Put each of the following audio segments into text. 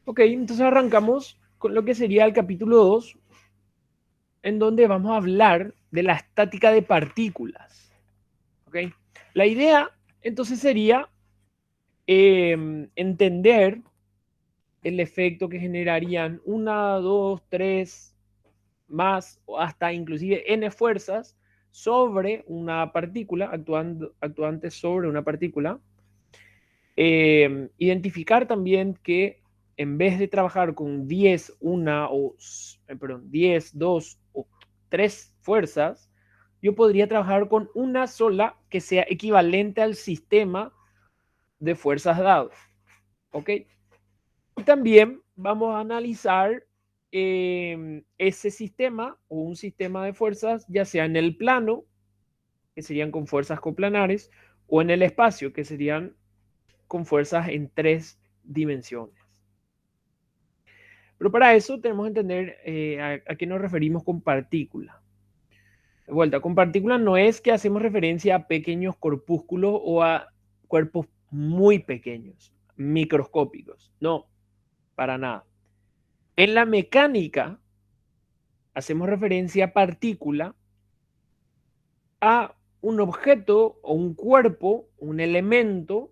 Ok, entonces arrancamos con lo que sería el capítulo 2, en donde vamos a hablar de la estática de partículas. Ok, la idea entonces sería entender el efecto que generarían una, dos, tres, más o hasta inclusive n fuerzas sobre una partícula, actuantes sobre una partícula. Identificar también que en vez de trabajar con 10, una o, perdón, 10, 2 o 3 fuerzas, yo podría trabajar con una sola que sea equivalente al sistema de fuerzas dados. ¿Ok? Y también vamos a analizar ese sistema o un sistema de fuerzas, ya sea en el plano, que serían con fuerzas coplanares, o en el espacio, que serían con fuerzas en 3 dimensiones. Pero para eso tenemos que entender a qué nos referimos con partícula. De vuelta, con partícula no es que hacemos referencia a pequeños corpúsculos o a cuerpos muy pequeños, microscópicos. No, para nada. En la mecánica hacemos referencia a partícula a un objeto o un cuerpo, un elemento,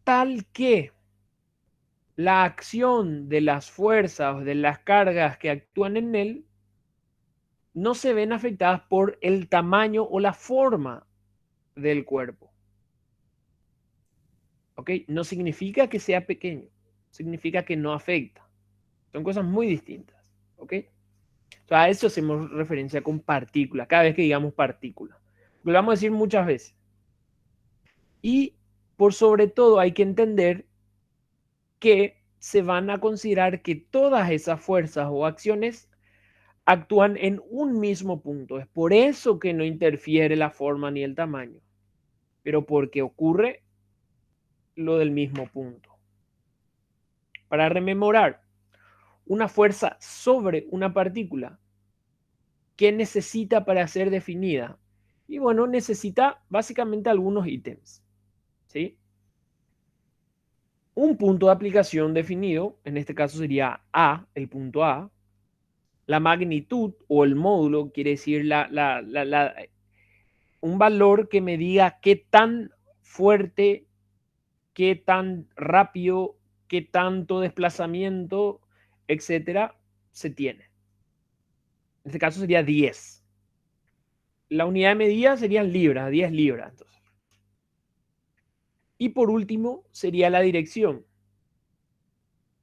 tal que la acción de las fuerzas o de las cargas que actúan en él no se ven afectadas por el tamaño o la forma del cuerpo. ¿Ok? No significa que sea pequeño, significa que no afecta. Son cosas muy distintas. ¿Ok? O sea, a eso hacemos referencia con partícula, cada vez que digamos partícula. Lo vamos a decir muchas veces. Y por sobre todo hay que entender que se van a considerar que todas esas fuerzas o acciones actúan en un mismo punto. Es por eso que no interfiere la forma ni el tamaño, pero porque ocurre lo del mismo punto. Para rememorar una fuerza sobre una partícula, ¿qué necesita para ser definida? Y bueno, necesita básicamente algunos ítems. ¿Sí? Un punto de aplicación definido, en este caso sería A, el punto A. La magnitud o el módulo quiere decir un valor que me diga qué tan fuerte, qué tan rápido, qué tanto desplazamiento, etcétera, se tiene. En este caso sería 10. La unidad de medida serían libras, 10 libras. Entonces. Y por último sería la dirección.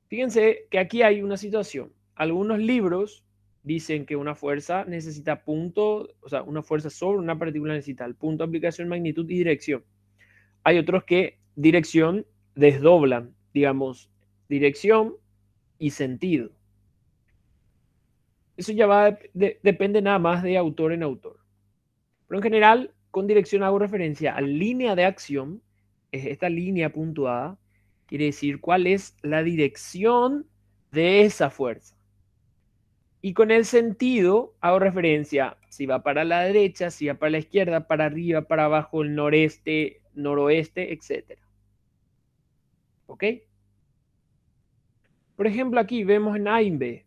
Fíjense que aquí hay una situación. Algunos libros dicen que una fuerza necesita punto, o sea, una fuerza sobre una partícula necesita el punto, aplicación, magnitud y dirección. Hay otros que dirección desdoblan, digamos, dirección y sentido. Eso ya va, depende nada más de autor en autor. Pero en general, con dirección hago referencia a línea de acción, es esta línea puntuada, quiere decir cuál es la dirección de esa fuerza. Y con el sentido hago referencia si va para la derecha, si va para la izquierda, para arriba, para abajo, el noreste, noroeste, etc. ¿Ok? Por ejemplo, aquí vemos en A y B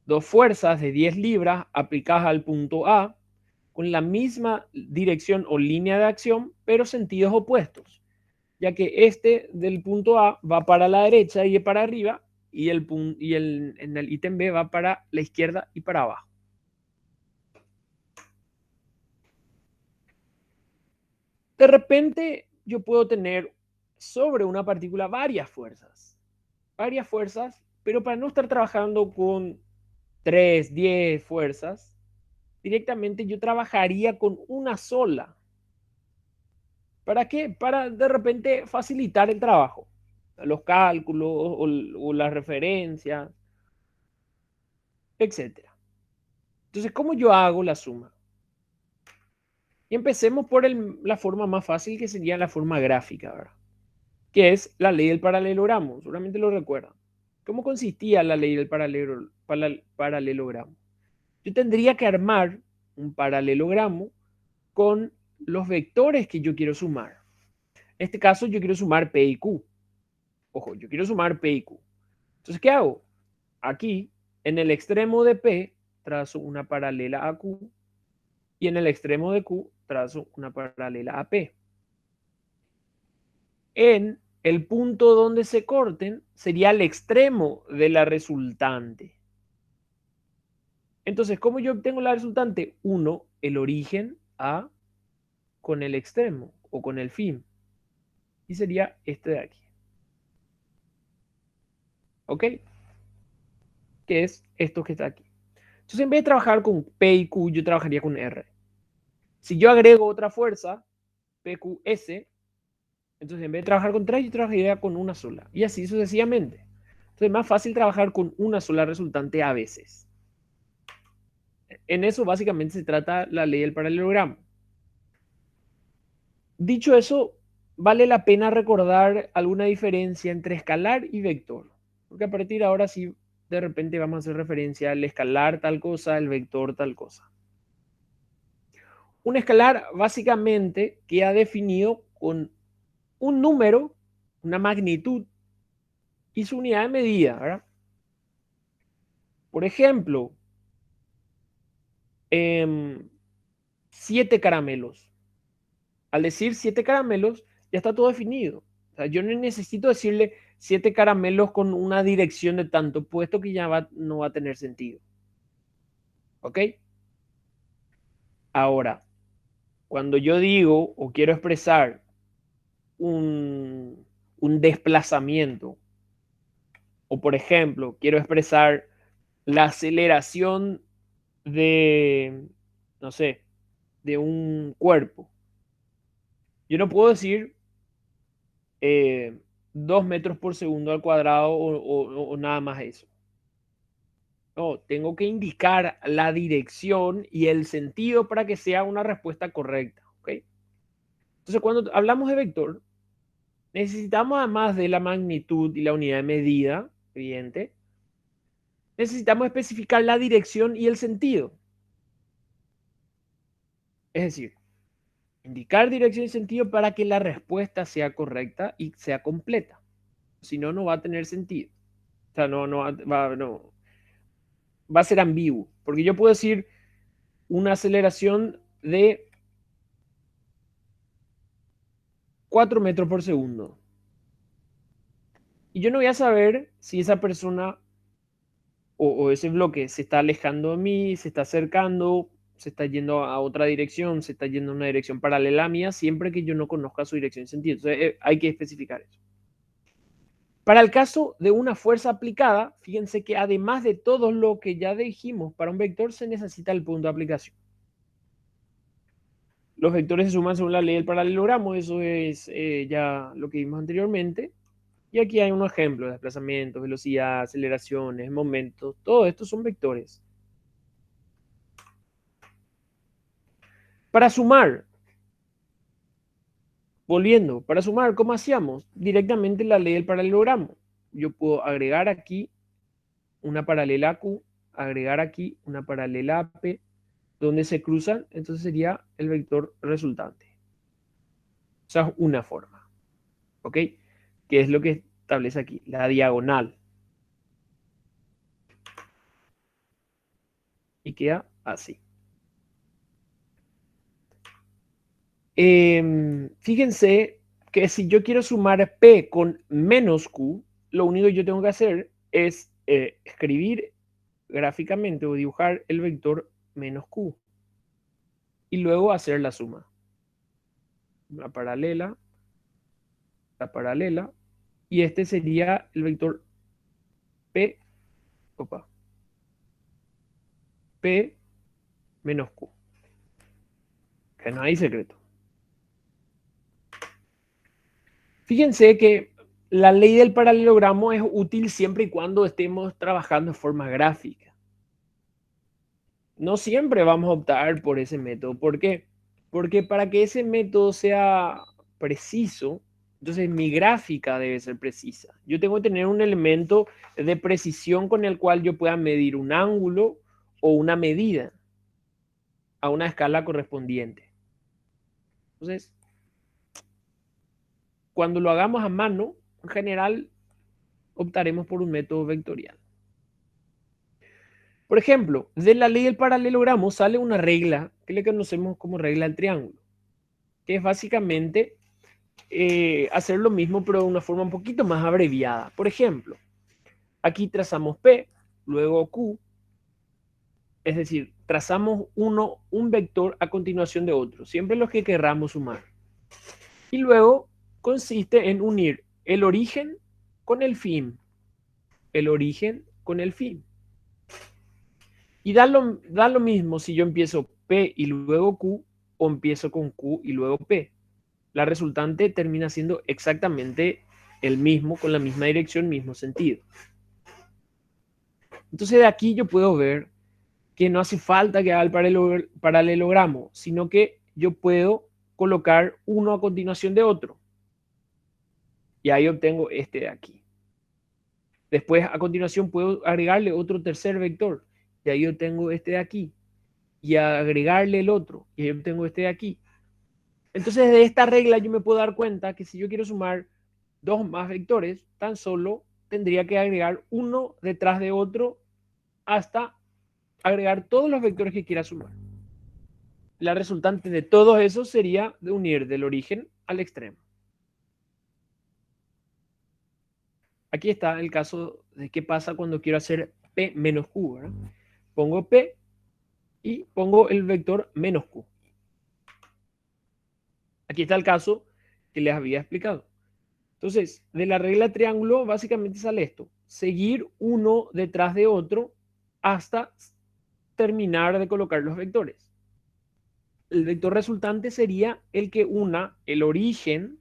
dos fuerzas de 10 libras aplicadas al punto A con la misma dirección o línea de acción, pero sentidos opuestos, ya que este del punto A va para la derecha y para arriba, y en el ítem B va para la izquierda y para abajo. De repente yo puedo tener sobre una partícula varias fuerzas, pero para no estar trabajando con 3, 10 fuerzas, directamente yo trabajaría con una sola. ¿Para qué? Para de repente facilitar el trabajo, los cálculos o las referencias, etcétera. Entonces, ¿cómo yo hago la suma? Y empecemos por la forma más fácil, que sería la forma gráfica, ¿verdad? Que es la ley del paralelogramo. Seguramente lo recuerdan. ¿Cómo consistía la ley del paralelogramo? Yo tendría que armar un paralelogramo con los vectores que yo quiero sumar. En este caso, yo quiero sumar P y Q. Ojo, yo quiero sumar P y Q. Entonces, ¿qué hago? Aquí, en el extremo de P, trazo una paralela a Q y en el extremo de Q trazo una paralela a P. En el punto donde se corten sería el extremo de la resultante. Entonces, ¿cómo yo obtengo la resultante? 1, el origen A con el extremo o con el fin. Y sería este de aquí. ¿Ok? Que es esto que está aquí. Entonces, en vez de trabajar con P y Q, yo trabajaría con R. Si yo agrego otra fuerza, PQS, entonces en vez de trabajar con tres, yo trabajaría con una sola. Y así sucesivamente. Entonces es más fácil trabajar con una sola resultante a veces. En eso básicamente se trata la ley del paralelogramo. Dicho eso, vale la pena recordar alguna diferencia entre escalar y vector. Porque a partir de ahora sí, de repente vamos a hacer referencia al escalar tal cosa, al vector tal cosa. Un escalar básicamente queda definido con un número, una magnitud y su unidad de medida, ¿verdad? Por ejemplo, 7 caramelos. Al decir 7 caramelos, ya está todo definido. O sea, yo no necesito decirle 7 caramelos con una dirección de tanto, puesto que ya no va a tener sentido. ¿Ok? Ahora, cuando yo digo o quiero expresar un desplazamiento, o por ejemplo, quiero expresar la aceleración de, no sé, de un cuerpo. Yo no puedo decir 2 metros por segundo al cuadrado o nada más eso. No, tengo que indicar la dirección y el sentido para que sea una respuesta correcta. ¿Ok? Entonces, cuando hablamos de vector, necesitamos además de la magnitud y la unidad de medida, evidente, necesitamos especificar la dirección y el sentido. Es decir, indicar dirección y sentido para que la respuesta sea correcta y sea completa. Si no, no va a tener sentido. O sea, va a ser ambiguo. Porque yo puedo decir una aceleración de 4 metros por segundo. Y yo no voy a saber si esa persona o ese bloque se está alejando de mí, se está acercando, se está yendo a otra dirección, se está yendo a una dirección paralela a mía, siempre que yo no conozca su dirección y sentido. Entonces, hay que especificar eso. Para el caso de una fuerza aplicada, fíjense que además de todo lo que ya dijimos para un vector, se necesita el punto de aplicación. Los vectores se suman según la ley del paralelogramo, eso es ya lo que vimos anteriormente. Y aquí hay un ejemplo: desplazamientos, velocidad, aceleraciones, momentos, todo esto son vectores. Para sumar, volviendo, para sumar, ¿cómo hacíamos? Directamente la ley del paralelogramo. Yo puedo agregar aquí una paralela a Q, agregar aquí una paralela a P, donde se cruzan, entonces sería el vector resultante. O sea, una forma. ¿Ok? Que es lo que establece aquí, la diagonal. Y queda así. Fíjense que si yo quiero sumar P con menos Q, lo único que yo tengo que hacer es escribir gráficamente o dibujar el vector menos Q y luego hacer la suma. La paralela, y este sería el vector P, opa, P menos Q, que no hay secreto. Fíjense que la ley del paralelogramo es útil siempre y cuando estemos trabajando de forma gráfica. No siempre vamos a optar por ese método. ¿Por qué? Porque para que ese método sea preciso, entonces mi gráfica debe ser precisa. Yo tengo que tener un elemento de precisión con el cual yo pueda medir un ángulo o una medida a una escala correspondiente. Entonces, cuando lo hagamos a mano, en general optaremos por un método vectorial. Por ejemplo, de la ley del paralelogramo sale una regla que le conocemos como regla del triángulo, que es básicamente hacer lo mismo pero de una forma un poquito más abreviada. Por ejemplo, aquí trazamos P, luego Q, es decir, trazamos un vector a continuación de otro, siempre los que querramos sumar. Y luego consiste en unir el origen con el fin, el origen con el fin. Y da lo mismo si yo empiezo P y luego Q o empiezo con Q y luego P. La resultante termina siendo exactamente el mismo, con la misma dirección, mismo sentido. Entonces de aquí yo puedo ver que no hace falta que haga el paralelogramo, sino que yo puedo colocar uno a continuación de otro. Y ahí obtengo este de aquí. Después, a continuación, puedo agregarle otro tercer vector. Y ahí obtengo este de aquí. Y agregarle el otro. Y ahí obtengo este de aquí. Entonces, de esta regla yo me puedo dar cuenta que si yo quiero sumar dos más vectores, tan solo tendría que agregar uno detrás de otro hasta agregar todos los vectores que quiera sumar. La resultante de todo eso sería de unir del origen al extremo. Aquí está el caso de qué pasa cuando quiero hacer P menos Q, ¿verdad? Pongo P y pongo el vector menos Q. Aquí está el caso que les había explicado. Entonces, de la regla de triángulo básicamente sale esto: seguir uno detrás de otro hasta terminar de colocar los vectores. El vector resultante sería el que una el origen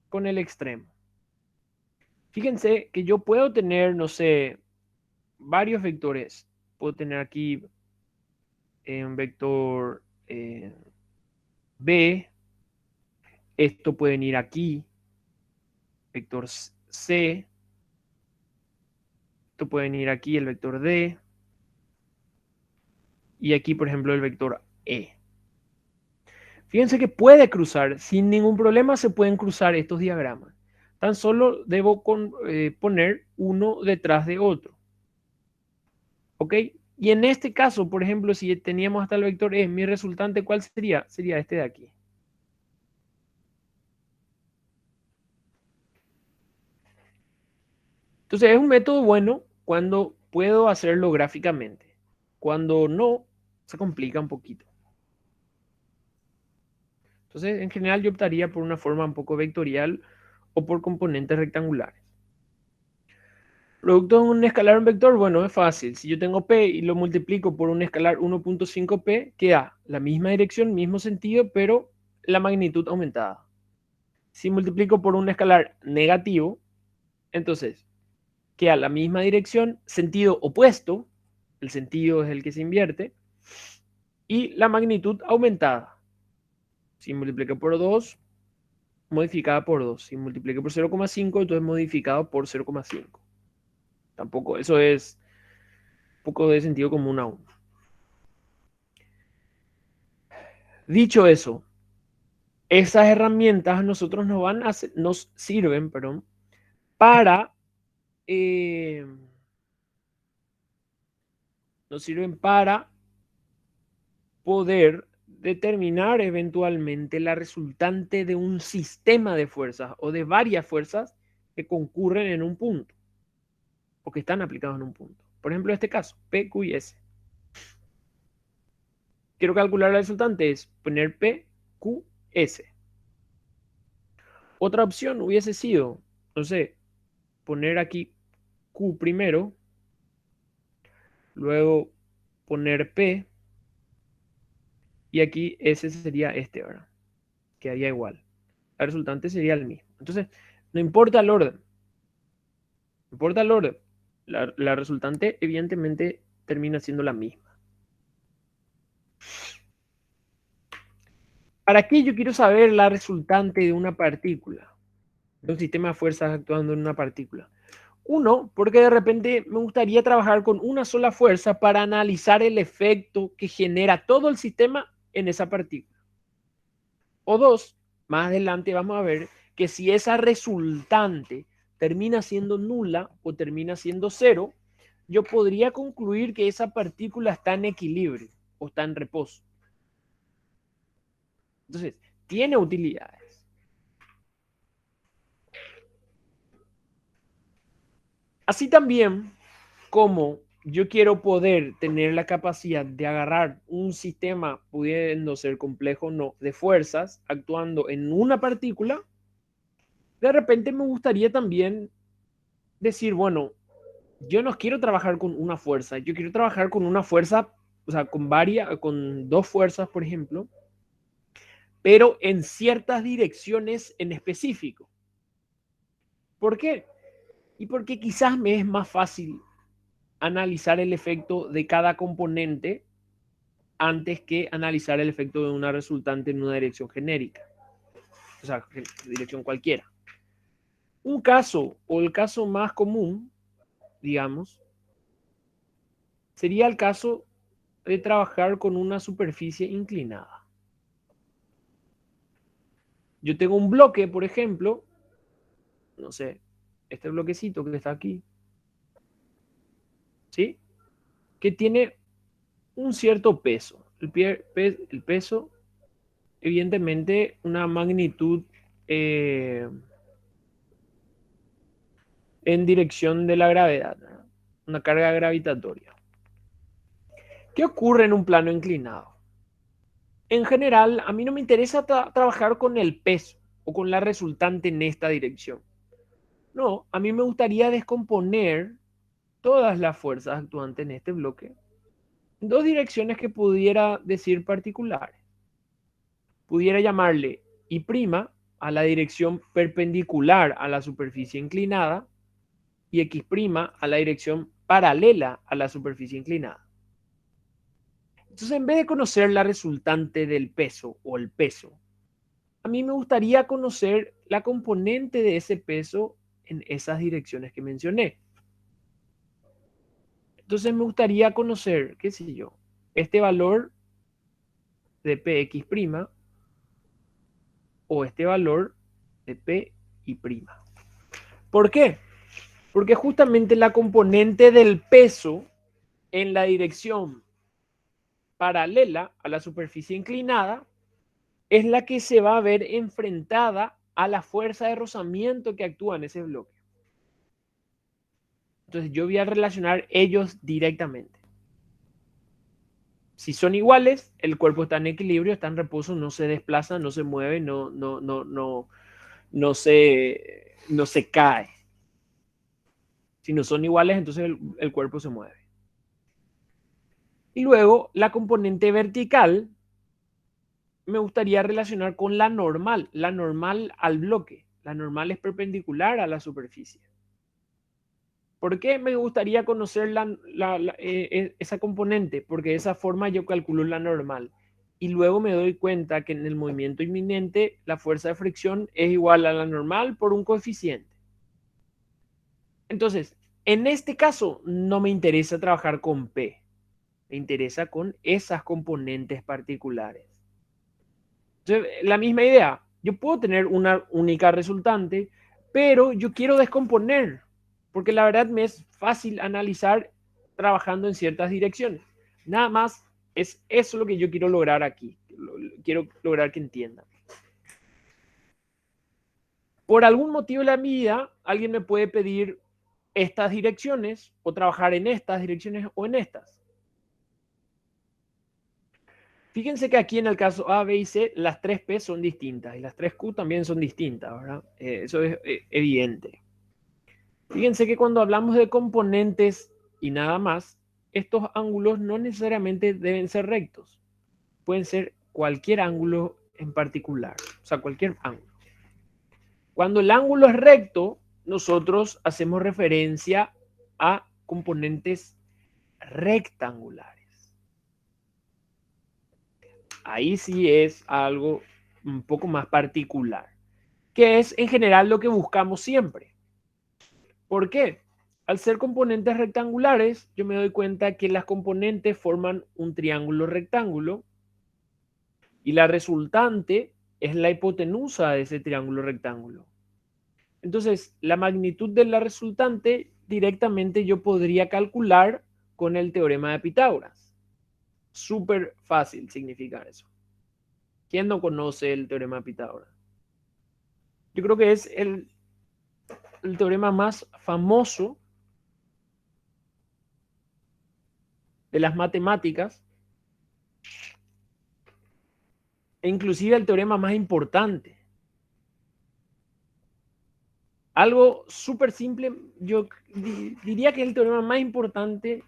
con el extremo. Fíjense que yo puedo tener, no sé, varios vectores. Puedo tener aquí un vector B, esto puede venir aquí, vector C, esto puede venir aquí, el vector D, y aquí, por ejemplo, el vector E. Fíjense que puede cruzar, sin ningún problema se pueden cruzar estos diagramas. Tan solo debo poner uno detrás de otro. ¿Ok? Y en este caso, por ejemplo, si teníamos hasta el vector E, mi resultante, ¿cuál sería? Sería este de aquí. Entonces es un método bueno cuando puedo hacerlo gráficamente. Cuando no, se complica un poquito. Entonces, en general yo optaría por una forma un poco vectorial o por componentes rectangulares. Producto de un escalar un vector, bueno, es fácil. Si yo tengo P y lo multiplico por un escalar 1.5P, queda la misma dirección, mismo sentido, pero la magnitud aumentada. Si multiplico por un escalar negativo, entonces queda la misma dirección, sentido opuesto, el sentido es el que se invierte, y la magnitud aumentada. Si multiplico por 2, modificada por 2. Si multiplico por 0,5, entonces modificado por 0,5. Tampoco, eso es un poco de sentido común aún. Dicho eso, esas herramientas a nosotros nos sirven, perdón, para nos sirven para poder determinar eventualmente la resultante de un sistema de fuerzas o de varias fuerzas que concurren en un punto o que están aplicados en un punto. Por ejemplo, en este caso, P, Q y S. Quiero calcular la resultante, es poner P, Q, S. Otra opción hubiese sido, no sé, poner aquí Q primero, luego poner P y aquí S sería este, ¿verdad? Quedaría igual. La resultante sería el mismo. Entonces, no importa el orden. No importa el orden. La resultante evidentemente termina siendo la misma. ¿Para qué yo quiero saber la resultante de una partícula? De un sistema de fuerzas actuando en una partícula. Uno, porque de repente me gustaría trabajar con una sola fuerza para analizar el efecto que genera todo el sistema en esa partícula. O dos, más adelante vamos a ver que si esa resultante termina siendo nula o termina siendo cero, yo podría concluir que esa partícula está en equilibrio o está en reposo. Entonces, tiene utilidades. Así también como yo quiero poder tener la capacidad de agarrar un sistema, pudiendo ser complejo o no, de fuerzas actuando en una partícula, de repente me gustaría también decir, bueno, yo no quiero trabajar con una fuerza, yo quiero trabajar con una fuerza, o sea, con dos fuerzas, por ejemplo, pero en ciertas direcciones en específico. ¿Por qué? Y porque quizás me es más fácil analizar el efecto de cada componente antes que analizar el efecto de una resultante en una dirección genérica, o sea, dirección cualquiera. Un caso, o el caso más común, digamos, sería el caso de trabajar con una superficie inclinada. Yo tengo un bloque, por ejemplo, no sé, este bloquecito que está aquí, ¿sí? Que tiene un cierto peso. El peso, evidentemente, una magnitud en dirección de la gravedad, ¿verdad? Una carga gravitatoria. ¿Qué ocurre en un plano inclinado? En general, a mí no me interesa trabajar con el peso o con la resultante en esta dirección. No, a mí me gustaría descomponer todas las fuerzas actuantes en este bloque en dos direcciones que pudiera decir particulares. Pudiera llamarle I' a la dirección perpendicular a la superficie inclinada y X' a la dirección paralela a la superficie inclinada. Entonces, en vez de conocer la resultante del peso o el peso, a mí me gustaría conocer la componente de ese peso en esas direcciones que mencioné. Entonces me gustaría conocer, qué sé yo, este valor de Px' o este valor de Pi'. ¿Por qué? Porque justamente la componente del peso en la dirección paralela a la superficie inclinada es la que se va a ver enfrentada a la fuerza de rozamiento que actúa en ese bloque. Entonces yo voy a relacionar ellos directamente. Si son iguales, el cuerpo está en equilibrio, está en reposo, no se desplaza, no se mueve, no se cae. Si no son iguales, entonces el cuerpo se mueve. Y luego la componente vertical me gustaría relacionar con la normal al bloque. La normal es perpendicular a la superficie. ¿Por qué me gustaría conocer esa componente? Porque de esa forma yo calculo la normal. Y luego me doy cuenta que en el movimiento inminente la fuerza de fricción es igual a la normal por un coeficiente. Entonces, en este caso no me interesa trabajar con P. Me interesa con esas componentes particulares. Entonces, la misma idea. Yo puedo tener una única resultante, pero yo quiero descomponer, porque la verdad me es fácil analizar trabajando en ciertas direcciones. Nada más es eso lo que yo quiero lograr aquí. Quiero lograr que entiendan. Por algún motivo de la vida, alguien me puede pedir estas direcciones o trabajar en estas direcciones o en estas. Fíjense que aquí en el caso A, B y C, las 3P son distintas y las 3Q también son distintas, ¿verdad? Eso es evidente. Fíjense que cuando hablamos de componentes y nada más, estos ángulos no necesariamente deben ser rectos. Pueden ser cualquier ángulo en particular, o sea, cualquier ángulo. Cuando el ángulo es recto, nosotros hacemos referencia a componentes rectangulares. Ahí sí es algo un poco más particular, que es en general lo que buscamos siempre. ¿Por qué? Al ser componentes rectangulares, yo me doy cuenta que las componentes forman un triángulo rectángulo y la resultante es la hipotenusa de ese triángulo rectángulo. Entonces, la magnitud de la resultante directamente yo podría calcular con el teorema de Pitágoras. Súper fácil significa eso. ¿Quién no conoce el teorema de Pitágoras? Yo creo que es el teorema más famoso de las matemáticas e inclusive el teorema más importante. Algo súper simple, yo diría que es el teorema más importante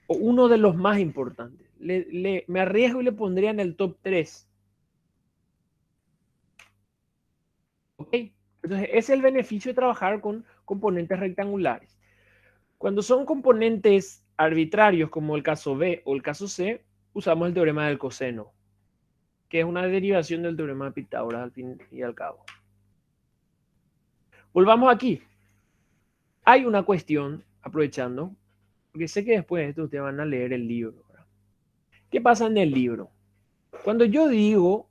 o uno de los más importantes. Me arriesgo y le pondría en el top 3. ¿Ok? Entonces, ese es el beneficio de trabajar con componentes rectangulares. Cuando son componentes arbitrarios, como el caso B o el caso C, usamos el teorema del coseno, que es una derivación del teorema de Pitágoras al fin y al cabo. Volvamos aquí. Hay una cuestión, aprovechando, porque sé que después de esto ustedes van a leer el libro, ¿verdad? ¿Qué pasa en el libro? Cuando yo digo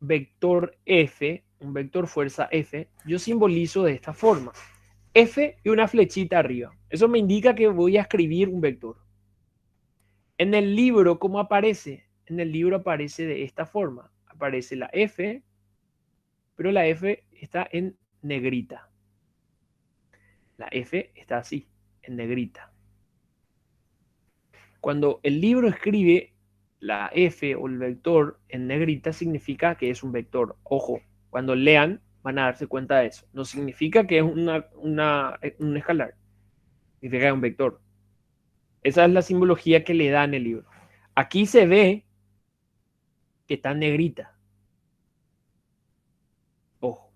vector F, un vector fuerza F, yo simbolizo de esta forma. F y una flechita arriba. Eso me indica que voy a escribir un vector. En el libro, ¿cómo aparece? En el libro aparece de esta forma. Aparece la F, pero la F está en negrita. La F está así, en negrita. Cuando el libro escribe la F o el vector en negrita, significa que es un vector. Ojo, cuando lean van a darse cuenta de eso. No significa que es un escalar. Significa que es un vector. Esa es la simbología que le da en el libro. Aquí se ve que está en negrita. Ojo.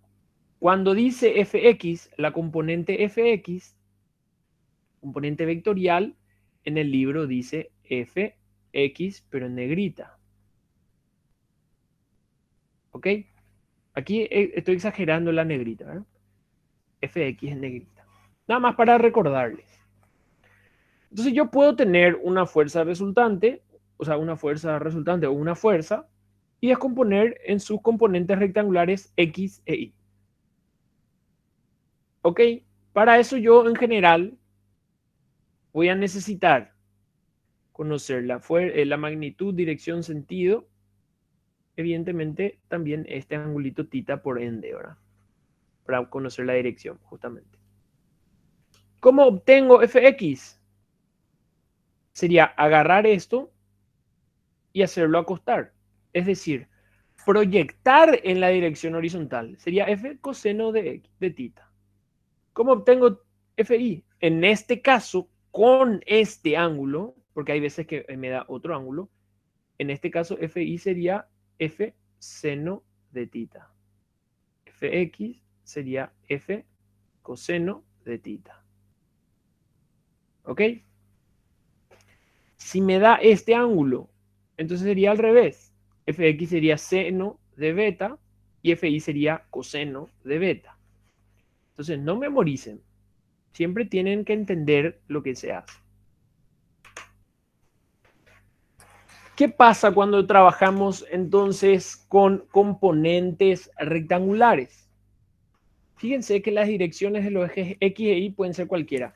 Cuando dice fx, la componente fx, componente vectorial, en el libro dice fx, pero en negrita. ¿Ok? Aquí estoy exagerando la negrita, ¿verdad? Fx en negrita. Nada más para recordarles. Entonces yo puedo tener una fuerza resultante, o sea, una fuerza resultante o una fuerza, y descomponer en sus componentes rectangulares x e y. ¿Ok? Para eso yo en general voy a necesitar conocer la magnitud, dirección, sentido, evidentemente también este angulito tita por ende, ¿verdad? Para conocer la dirección, justamente. ¿Cómo obtengo fx? Sería agarrar esto y hacerlo acostar. Es decir, proyectar en la dirección horizontal. Sería f coseno de tita. ¿Cómo obtengo fi? En este caso, con este ángulo, porque hay veces que me da otro ángulo, en este caso fi sería f seno de tita. Fx sería f coseno de tita. ¿Ok? Si me da este ángulo, entonces sería al revés. Fx sería seno de beta y fi sería coseno de beta. Entonces no memoricen. Siempre tienen que entender lo que se hace. ¿Qué pasa cuando trabajamos entonces con componentes rectangulares? Fíjense que las direcciones de los ejes X e Y pueden ser cualquiera.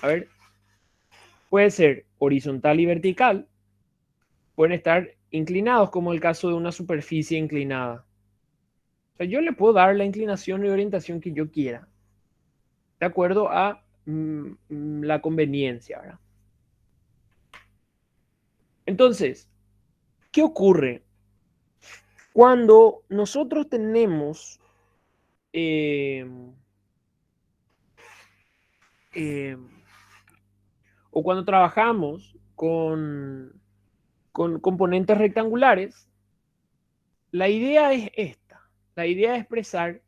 A ver, puede ser horizontal y vertical. Pueden estar inclinados, como el caso de una superficie inclinada. O sea, yo le puedo dar la inclinación y orientación que yo quiera, de acuerdo a la conveniencia, ¿verdad? Entonces, ¿qué ocurre? Cuando nosotros tenemos eh, eh, o cuando trabajamos con componentes rectangulares, la idea es esta. La idea es expresar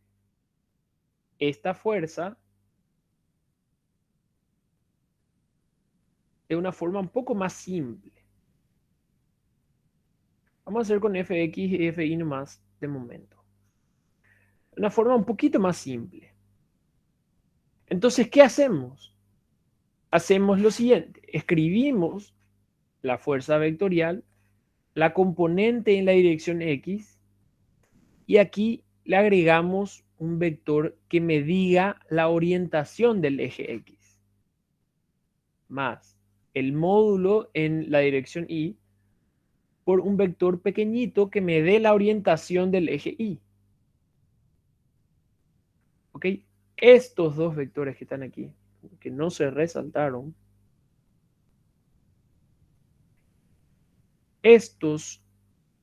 esta fuerza de una forma un poco más simple. Vamos a hacer con fx y fi nomás de momento. De una forma un poquito más simple. Entonces, ¿qué hacemos? Hacemos lo siguiente. Escribimos la fuerza vectorial, la componente en la dirección x, y aquí le agregamos un vector que me diga la orientación del eje X, más el módulo en la dirección Y por un vector pequeñito que me dé la orientación del eje Y. ¿Ok? Estos dos vectores que están aquí, que no se resaltaron, estos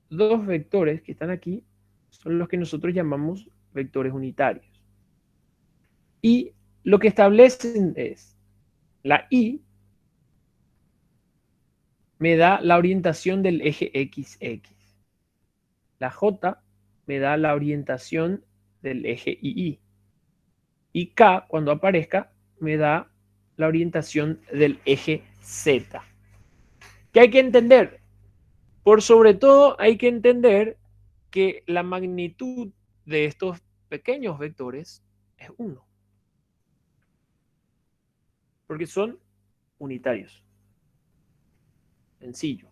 dos vectores que están aquí son los que nosotros llamamos vectores unitarios. Y lo que establecen es, la Y me da la orientación del eje XX. La J me da la orientación del eje II. Y K, cuando aparezca, me da la orientación del eje Z. ¿Qué hay que entender? Por sobre todo hay que entender que la magnitud de estos pequeños vectores es 1, porque son unitarios. Sencillo.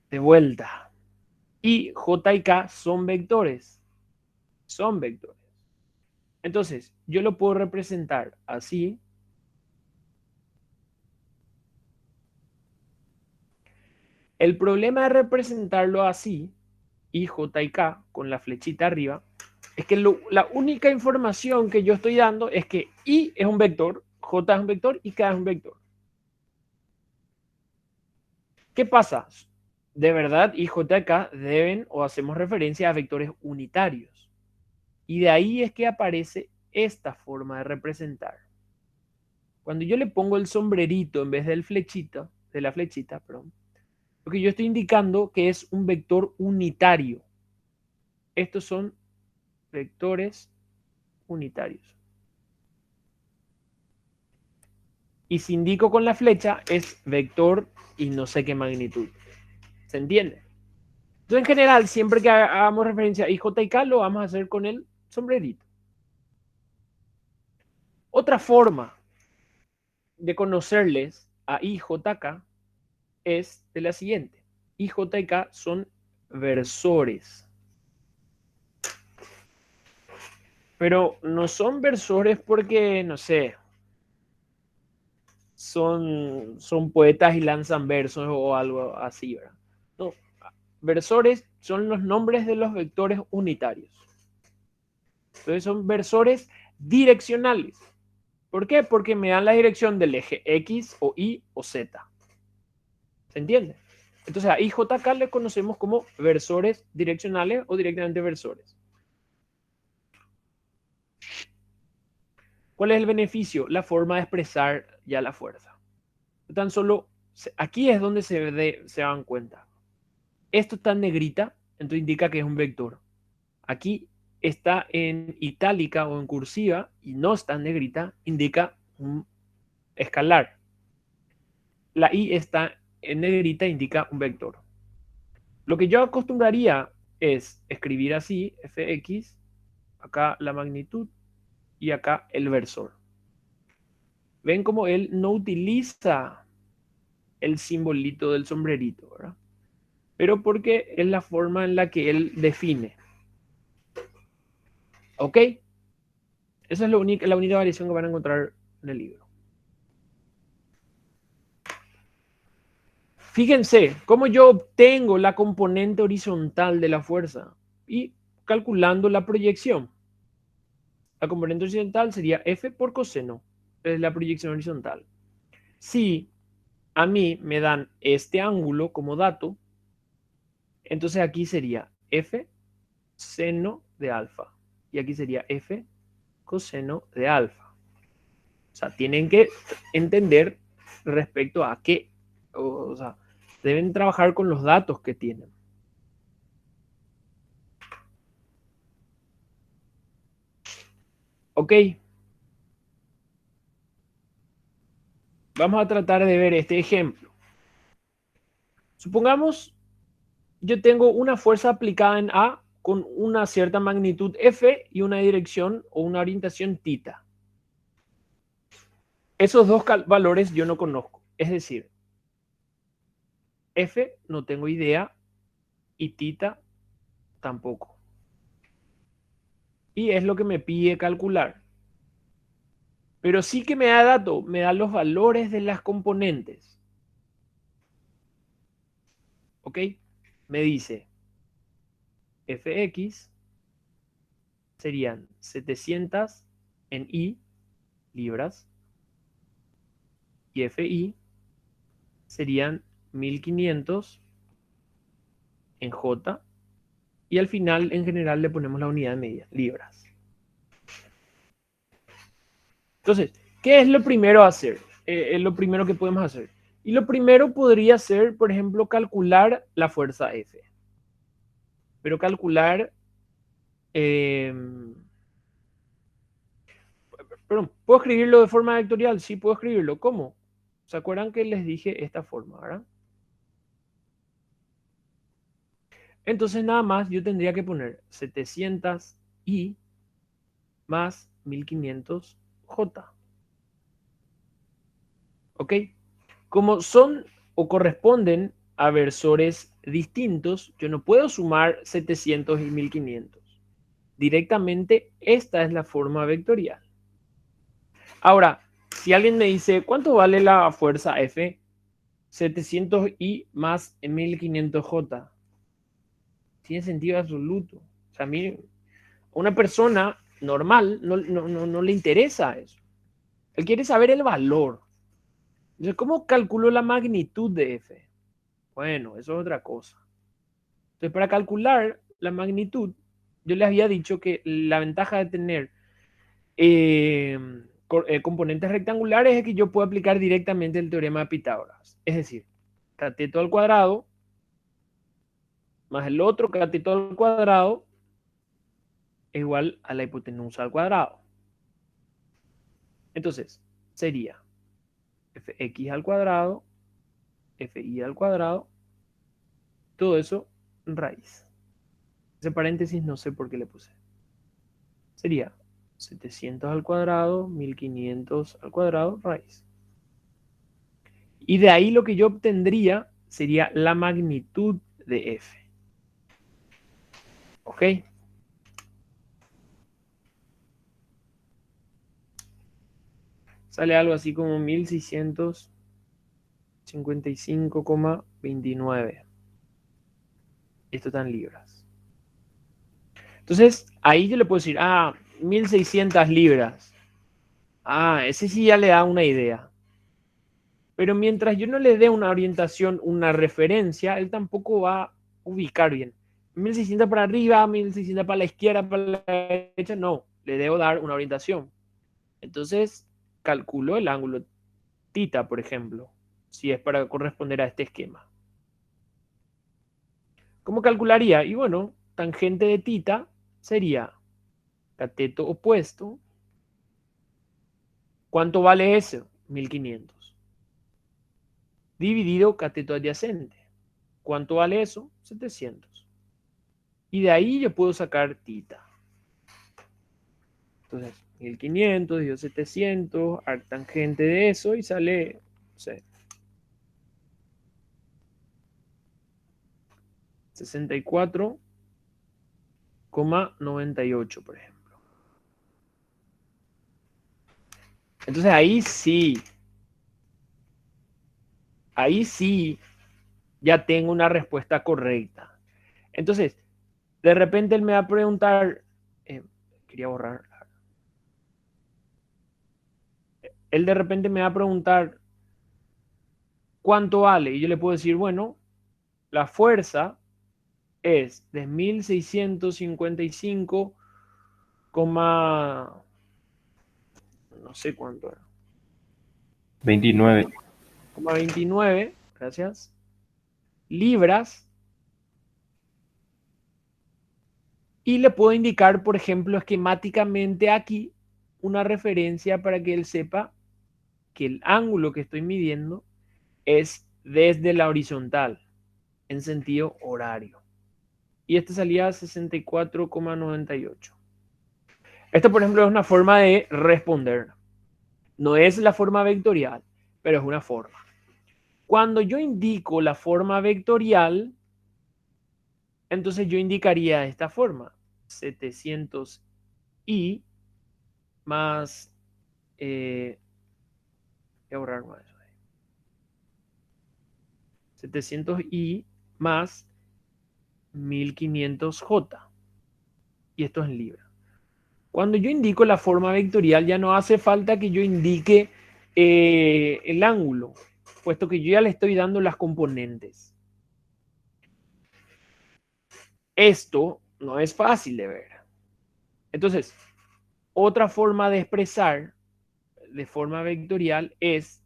De vuelta. Y J y K son vectores. Son vectores. Entonces, yo lo puedo representar así. El problema de representarlo así, I, J y K, con la flechita arriba, es que la única información que yo estoy dando es que I es un vector, J es un vector y K es un vector. ¿Qué pasa? De verdad, I, J y K deben o hacemos referencia a vectores unitarios. Y de ahí es que aparece esta forma de representar. Cuando yo le pongo el sombrerito en vez del flechita, de la flechita, perdón, lo que yo estoy indicando que es un vector unitario. Estos son vectores unitarios. Y si indico con la flecha es vector y no sé qué magnitud. ¿Se entiende? Entonces, en general, siempre que hagamos referencia a I, J y K, lo vamos a hacer con el sombrerito. Otra forma de conocerles a I, J, K es de la siguiente. I, J y K son versores. Pero no son versores porque, no sé, son poetas y lanzan versos o algo así, ¿verdad? No, versores son los nombres de los vectores unitarios. Entonces son versores direccionales. ¿Por qué? Porque me dan la dirección del eje X o Y o Z. ¿Se entiende? Entonces a IJK le conocemos como versores direccionales o directamente versores. ¿Cuál es el beneficio? La forma de expresar ya la fuerza. Tan solo, aquí es donde se dan cuenta. Esto está en negrita, entonces indica que es un vector. Aquí está en itálica o en cursiva y no está en negrita, indica un escalar. La I está en negrita, indica un vector. Lo que yo acostumbraría es escribir así, fx, acá la magnitud y acá el versor. Ven como él no utiliza el simbolito del sombrerito, ¿verdad? Pero porque es la forma en la que él define. ¿Ok? Esa es la única variación que van a encontrar en el libro. Fíjense cómo yo obtengo la componente horizontal de la fuerza y calculando la proyección. La componente horizontal sería F por coseno, es la proyección horizontal. Si a mí me dan este ángulo como dato, entonces aquí sería F seno de alfa y aquí sería F coseno de alfa. O sea, tienen que entender respecto a qué, o sea, deben trabajar con los datos que tienen. Ok, vamos a tratar de ver este ejemplo. Supongamos yo tengo una fuerza aplicada en A con una cierta magnitud F y una dirección o una orientación θ. Esos dos valores yo no conozco. Es decir, F no tengo idea y θ tampoco. Y es lo que me pide calcular. Pero sí que me da dato, me da los valores de las componentes. ¿Ok? Me dice fx serían 700 en I, libras, y fi serían 1500 en J, y al final en general le ponemos la unidad de medida, libras. Entonces, ¿qué es lo primero a hacer? Es lo primero que podemos hacer. Y lo primero podría ser, por ejemplo, calcular la fuerza F. Pero calcular... Eh, perdón, ¿puedo escribirlo de forma vectorial? Sí, puedo escribirlo. ¿Cómo? ¿Se acuerdan que les dije esta forma, verdad? Entonces nada más yo tendría que poner 700i más 1500j. ¿Ok? Como son o corresponden a versores distintos, yo no puedo sumar 700 y 1500. Directamente esta es la forma vectorial. Ahora, si alguien me dice, ¿cuánto vale la fuerza F? 700i más 1500j. Tiene sentido absoluto. O sea, a mí, a una persona normal no le interesa eso. Él quiere saber el valor. Entonces, ¿cómo calculo la magnitud de F? Bueno, eso es otra cosa. Entonces, para calcular la magnitud, yo les había dicho que la ventaja de tener componentes rectangulares es que yo puedo aplicar directamente el teorema de Pitágoras. Es decir, cateto al cuadrado más el otro cateto al cuadrado es igual a la hipotenusa al cuadrado. Entonces, sería fx al cuadrado, fi al cuadrado, todo eso raíz. Ese paréntesis no sé por qué le puse. Sería 700 al cuadrado, 1500 al cuadrado, raíz. Y de ahí lo que yo obtendría sería la magnitud de f. ¿Ok? Sale algo así como 1655,29. Esto está en libras. Entonces, ahí yo le puedo decir, 1600 libras. Ese sí ya le da una idea. Pero mientras yo no le dé una orientación, una referencia, él tampoco va a ubicar bien. 1600 para arriba, 1600 para la izquierda, para la derecha, no. Le debo dar una orientación. Entonces, calculo el ángulo tita, por ejemplo, si es para corresponder a este esquema. ¿Cómo calcularía? Y bueno, tangente de tita sería cateto opuesto. ¿Cuánto vale eso? 1500. Dividido cateto adyacente. ¿Cuánto vale eso? 700. Y de ahí yo puedo sacar tita. Entonces, 1500 dividido 700, arctangente de eso y sale, no sé, 64,98, por ejemplo. Entonces ahí sí ya tengo una respuesta correcta. Entonces, de repente él me va a preguntar, quería borrar, él de repente me va a preguntar cuánto vale y yo le puedo decir, bueno, la fuerza es de 1655, no sé cuánto era, 29. 29, gracias, libras. Y le puedo indicar, por ejemplo, esquemáticamente aquí una referencia para que él sepa que el ángulo que estoy midiendo es desde la horizontal, en sentido horario. Y este salía a 64,98. Esto, por ejemplo, es una forma de responder. No es la forma vectorial, pero es una forma. Cuando yo indico la forma vectorial, entonces yo indicaría de esta forma: 700 I más, voy a borrar más eso ahí. 700i más 1500j. Y esto es en libra. Cuando yo indico la forma vectorial, ya no hace falta que yo indique el ángulo, puesto que yo ya le estoy dando las componentes. Esto no es fácil de ver. Entonces, otra forma de expresar de forma vectorial es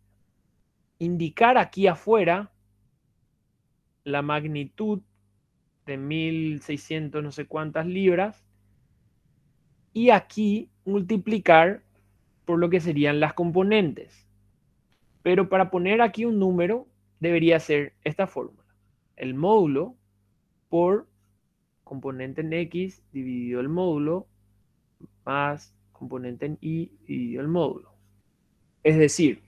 indicar aquí afuera la magnitud de 1600 no sé cuántas libras y aquí multiplicar por lo que serían las componentes. Pero para poner aquí un número debería ser esta fórmula. El módulo por componente en X dividido el módulo más componente en Y dividido el módulo. Es decir,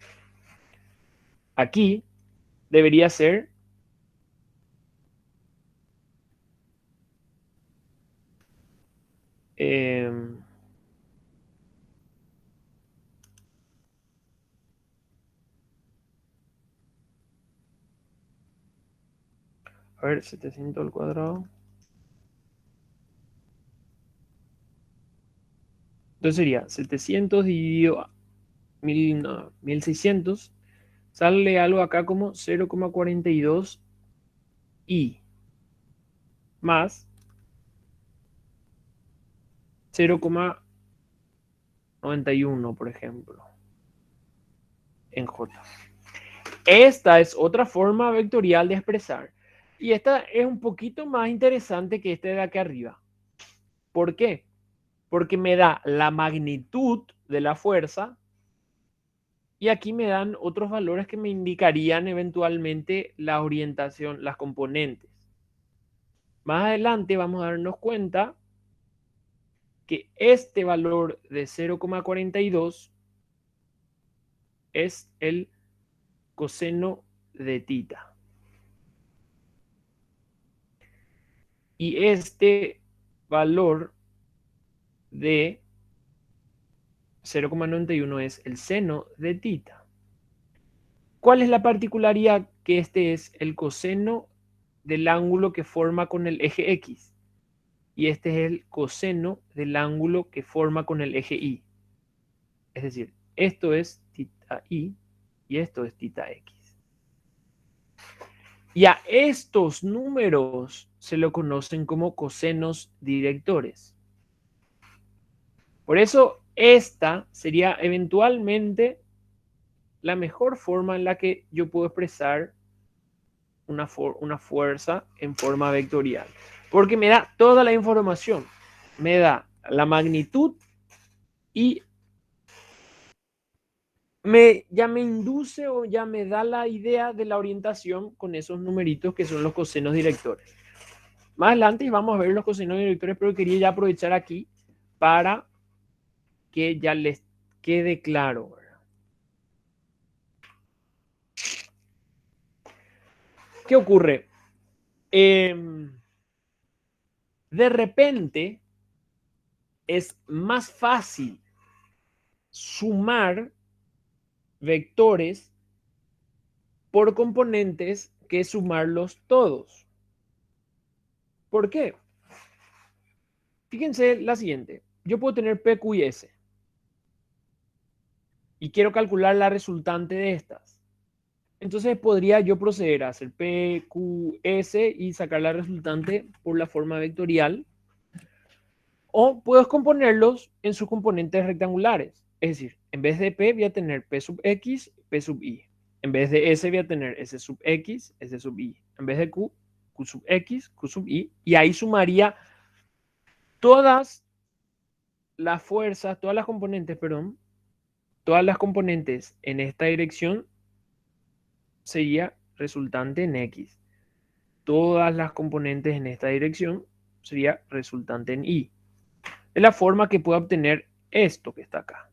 aquí debería ser a ver, 700 al cuadrado. Entonces sería 700 dividido 1600. Sale algo acá como 0,42 i más 0,91, por ejemplo, en j. Esta es otra forma vectorial de expresar. Y esta es un poquito más interesante que este de acá arriba. ¿Por qué? Porque me da la magnitud de la fuerza y aquí me dan otros valores que me indicarían eventualmente la orientación, las componentes. Más adelante vamos a darnos cuenta que este valor de 0,42 es el coseno de tita. Y este valor de 0,91 es el seno de tita. ¿Cuál es la particularidad? Que este es el coseno del ángulo que forma con el eje X. Y este es el coseno del ángulo que forma con el eje Y. Es decir, esto es tita Y y esto es tita X. Y a estos números se lo conocen como cosenos directores. Por eso esta sería eventualmente la mejor forma en la que yo puedo expresar una fuerza en forma vectorial. Porque me da toda la información. Me da la magnitud y ya me induce o ya me da la idea de la orientación con esos numeritos que son los cosenos directores. Más adelante vamos a ver los cosenos directores, pero quería ya aprovechar aquí para que ya les quede claro, ¿verdad? ¿Qué ocurre? De repente es más fácil sumar vectores por componentes que sumarlos todos. ¿Por qué? Fíjense la siguiente. Yo puedo tener P, Q y S. Y quiero calcular la resultante de estas. Entonces podría yo proceder a hacer P, Q, S y sacar la resultante por la forma vectorial. O puedo componerlos en sus componentes rectangulares. Es decir, en vez de P voy a tener P sub X, P sub Y. En vez de S voy a tener S sub X, S sub Y. En vez de Q, Q sub X, Q sub Y. Y ahí sumaría todas las fuerzas, todas las componentes, perdón, todas las componentes en esta dirección sería resultante en X. Todas las componentes en esta dirección sería resultante en Y. Es la forma que puedo obtener esto que está acá.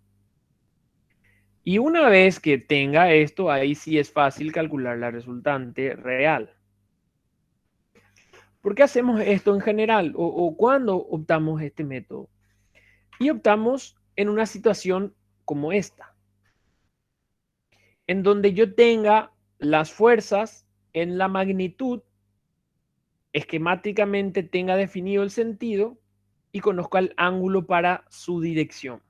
Y una vez que tenga esto, ahí sí es fácil calcular la resultante real. ¿Por qué hacemos esto en general? ¿O cuándo optamos este método? Y optamos en una situación como esta, en donde yo tenga las fuerzas en la magnitud, esquemáticamente tenga definido el sentido y conozca el ángulo para su dirección.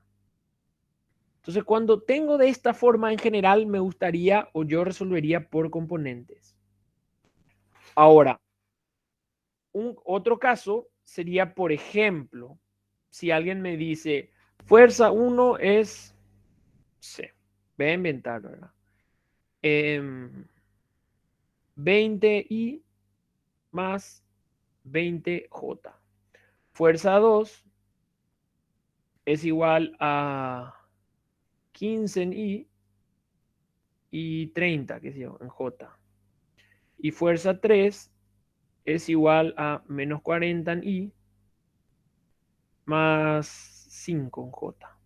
Entonces, cuando tengo de esta forma, en general, me gustaría o yo resolvería por componentes. Ahora, otro caso sería, por ejemplo, si alguien me dice, fuerza 1 es, C, voy a inventar, ¿verdad? 20i más 20j. Fuerza 2 es igual a 15 en i y 30, qué sé yo, en j. Y fuerza 3 es igual a menos 40 en i más 5 en j.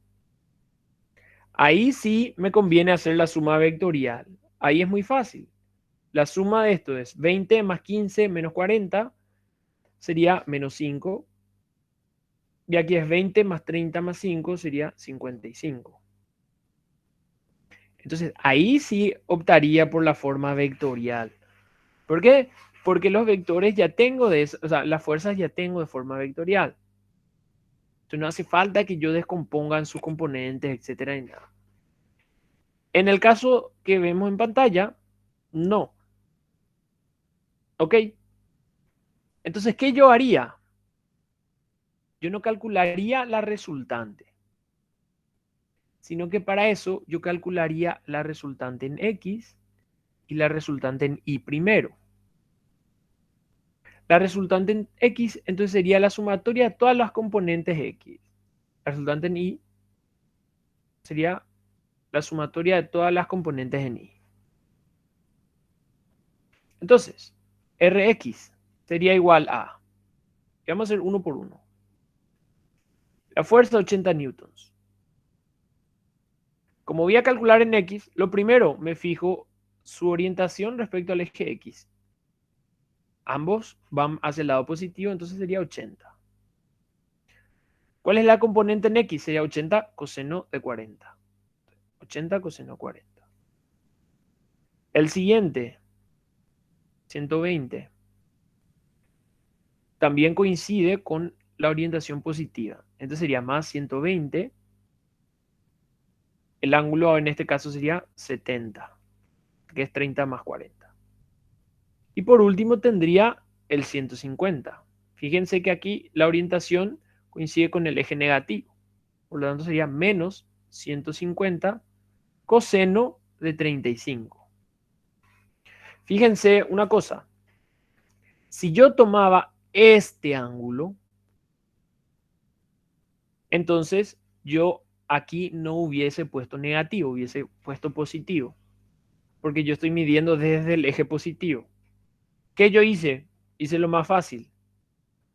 Ahí sí me conviene hacer la suma vectorial. Ahí es muy fácil. La suma de esto es 20 más 15 menos 40 sería menos 5. Y aquí es 20 más 30 más 5 sería 55. Entonces ahí sí optaría por la forma vectorial. ¿Por qué? Porque los vectores ya tengo o sea, las fuerzas ya tengo de forma vectorial. Entonces no hace falta que yo descomponga en sus componentes, etcétera, ni nada. En el caso que vemos en pantalla, no. ¿Ok? Entonces, ¿qué yo haría? Yo no calcularía la resultante, sino que para eso yo calcularía la resultante en X y la resultante en Y primero. La resultante en X entonces sería la sumatoria de todas las componentes X. La resultante en Y sería la sumatoria de todas las componentes en Y. Entonces, Rx sería igual a, vamos a hacer uno por uno. La fuerza 80 newtons. Como voy a calcular en X, lo primero me fijo su orientación respecto al eje X. Ambos van hacia el lado positivo, entonces sería 80. ¿Cuál es la componente en X? Sería 80 coseno de 40. 80 coseno 40. El siguiente, 120, también coincide con la orientación positiva. Entonces sería más 120. El ángulo en este caso sería 70, que es 30 más 40. Y por último tendría el 150. Fíjense que aquí la orientación coincide con el eje negativo. Por lo tanto sería menos 150 coseno de 35. Fíjense una cosa. Si yo tomaba este ángulo, entonces yo aquí no hubiese puesto negativo, hubiese puesto positivo. Porque yo estoy midiendo desde el eje positivo. ¿Qué yo hice? Hice lo más fácil.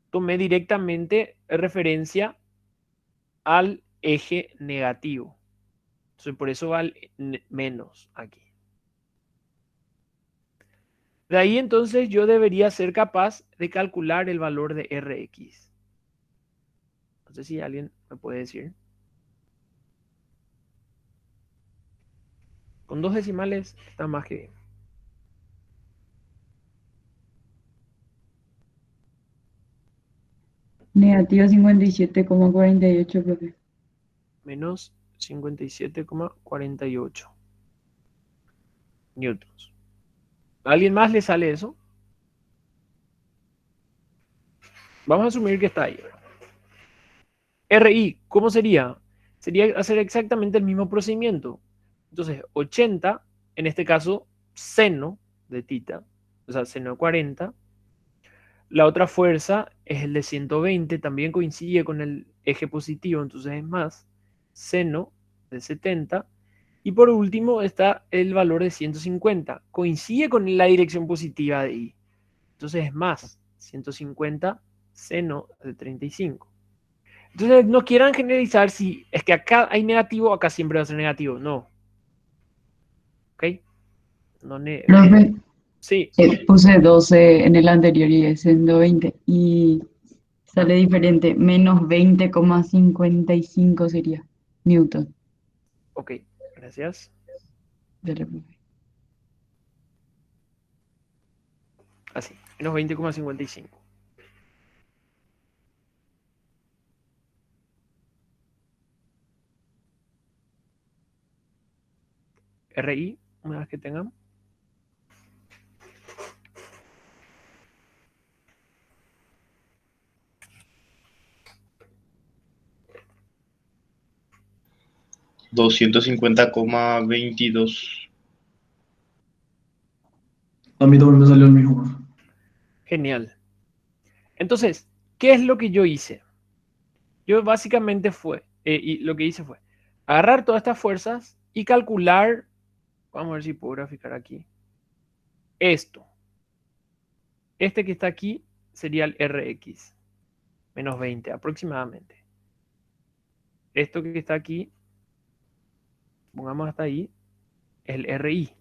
Tomé directamente referencia al eje negativo. Entonces, por eso va el menos aquí. De ahí entonces yo debería ser capaz de calcular el valor de Rx. No sé si alguien me puede decir. Con 2 decimales está más que bien. Negativo 57,48, profe. Menos 57,48 newtons. ¿A alguien más le sale eso? Vamos a asumir que está ahí. RI, ¿cómo sería? Sería hacer exactamente el mismo procedimiento. Entonces, 80, en este caso, seno de tita, o sea, seno de 40. La otra fuerza es el de 120, también coincide con el eje positivo, entonces es más, seno de 70. Y por último está el valor de 150, coincide con la dirección positiva de I. Entonces es más, 150 seno de 35. Entonces no quieran generalizar si es que acá hay negativo, acá siempre va a ser negativo. No. ¿Ok? No Profe, sí. puse 12 en el anterior y es 120. Y Sale diferente. Menos 20,55 sería. Newton. Ok, gracias. Dale, profe. Así, menos 20,55. RI, una vez que tengamos. $250,22. A mí también me salió el mismo, profe. Genial. Entonces, ¿qué es lo que yo hice? Yo básicamente y lo que hice fue agarrar todas estas fuerzas y calcular, vamos a ver si puedo graficar aquí, esto. Este que está aquí sería el Rx, menos 20 aproximadamente. Esto que está aquí, pongamos hasta ahí, es el RI.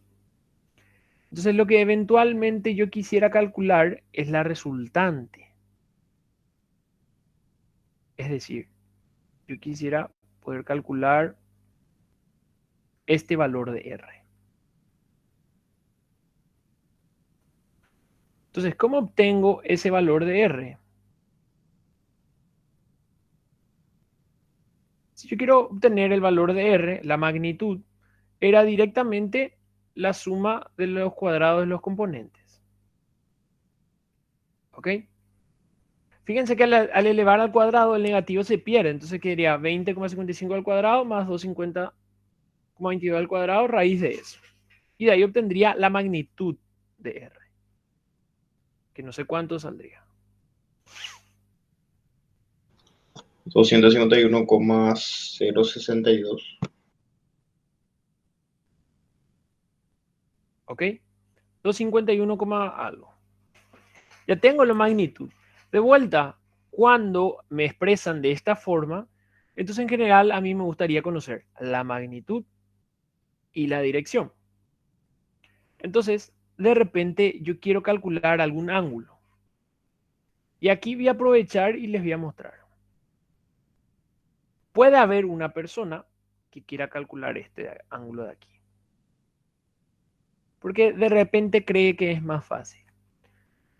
Entonces lo que eventualmente yo quisiera calcular es la resultante. Es decir, yo quisiera poder calcular este valor de R. Entonces, ¿cómo obtengo ese valor de R? Si yo quiero obtener el valor de R, la magnitud, era directamente la suma de los cuadrados de los componentes. ¿Ok? Fíjense que al elevar al cuadrado el negativo se pierde, entonces quedaría 20,55 al cuadrado más 250,22 al cuadrado raíz de eso. Y de ahí obtendría la magnitud de R, que no sé cuánto saldría. 251,062. ¿Ok? 251, algo. Ya tengo la magnitud. De vuelta, cuando me expresan de esta forma, entonces en general a mí me gustaría conocer la magnitud y la dirección. Entonces, de repente yo quiero calcular algún ángulo. Y aquí voy a aprovechar y les voy a mostrar. Puede haber una persona que quiera calcular este ángulo de aquí. Porque de repente cree que es más fácil.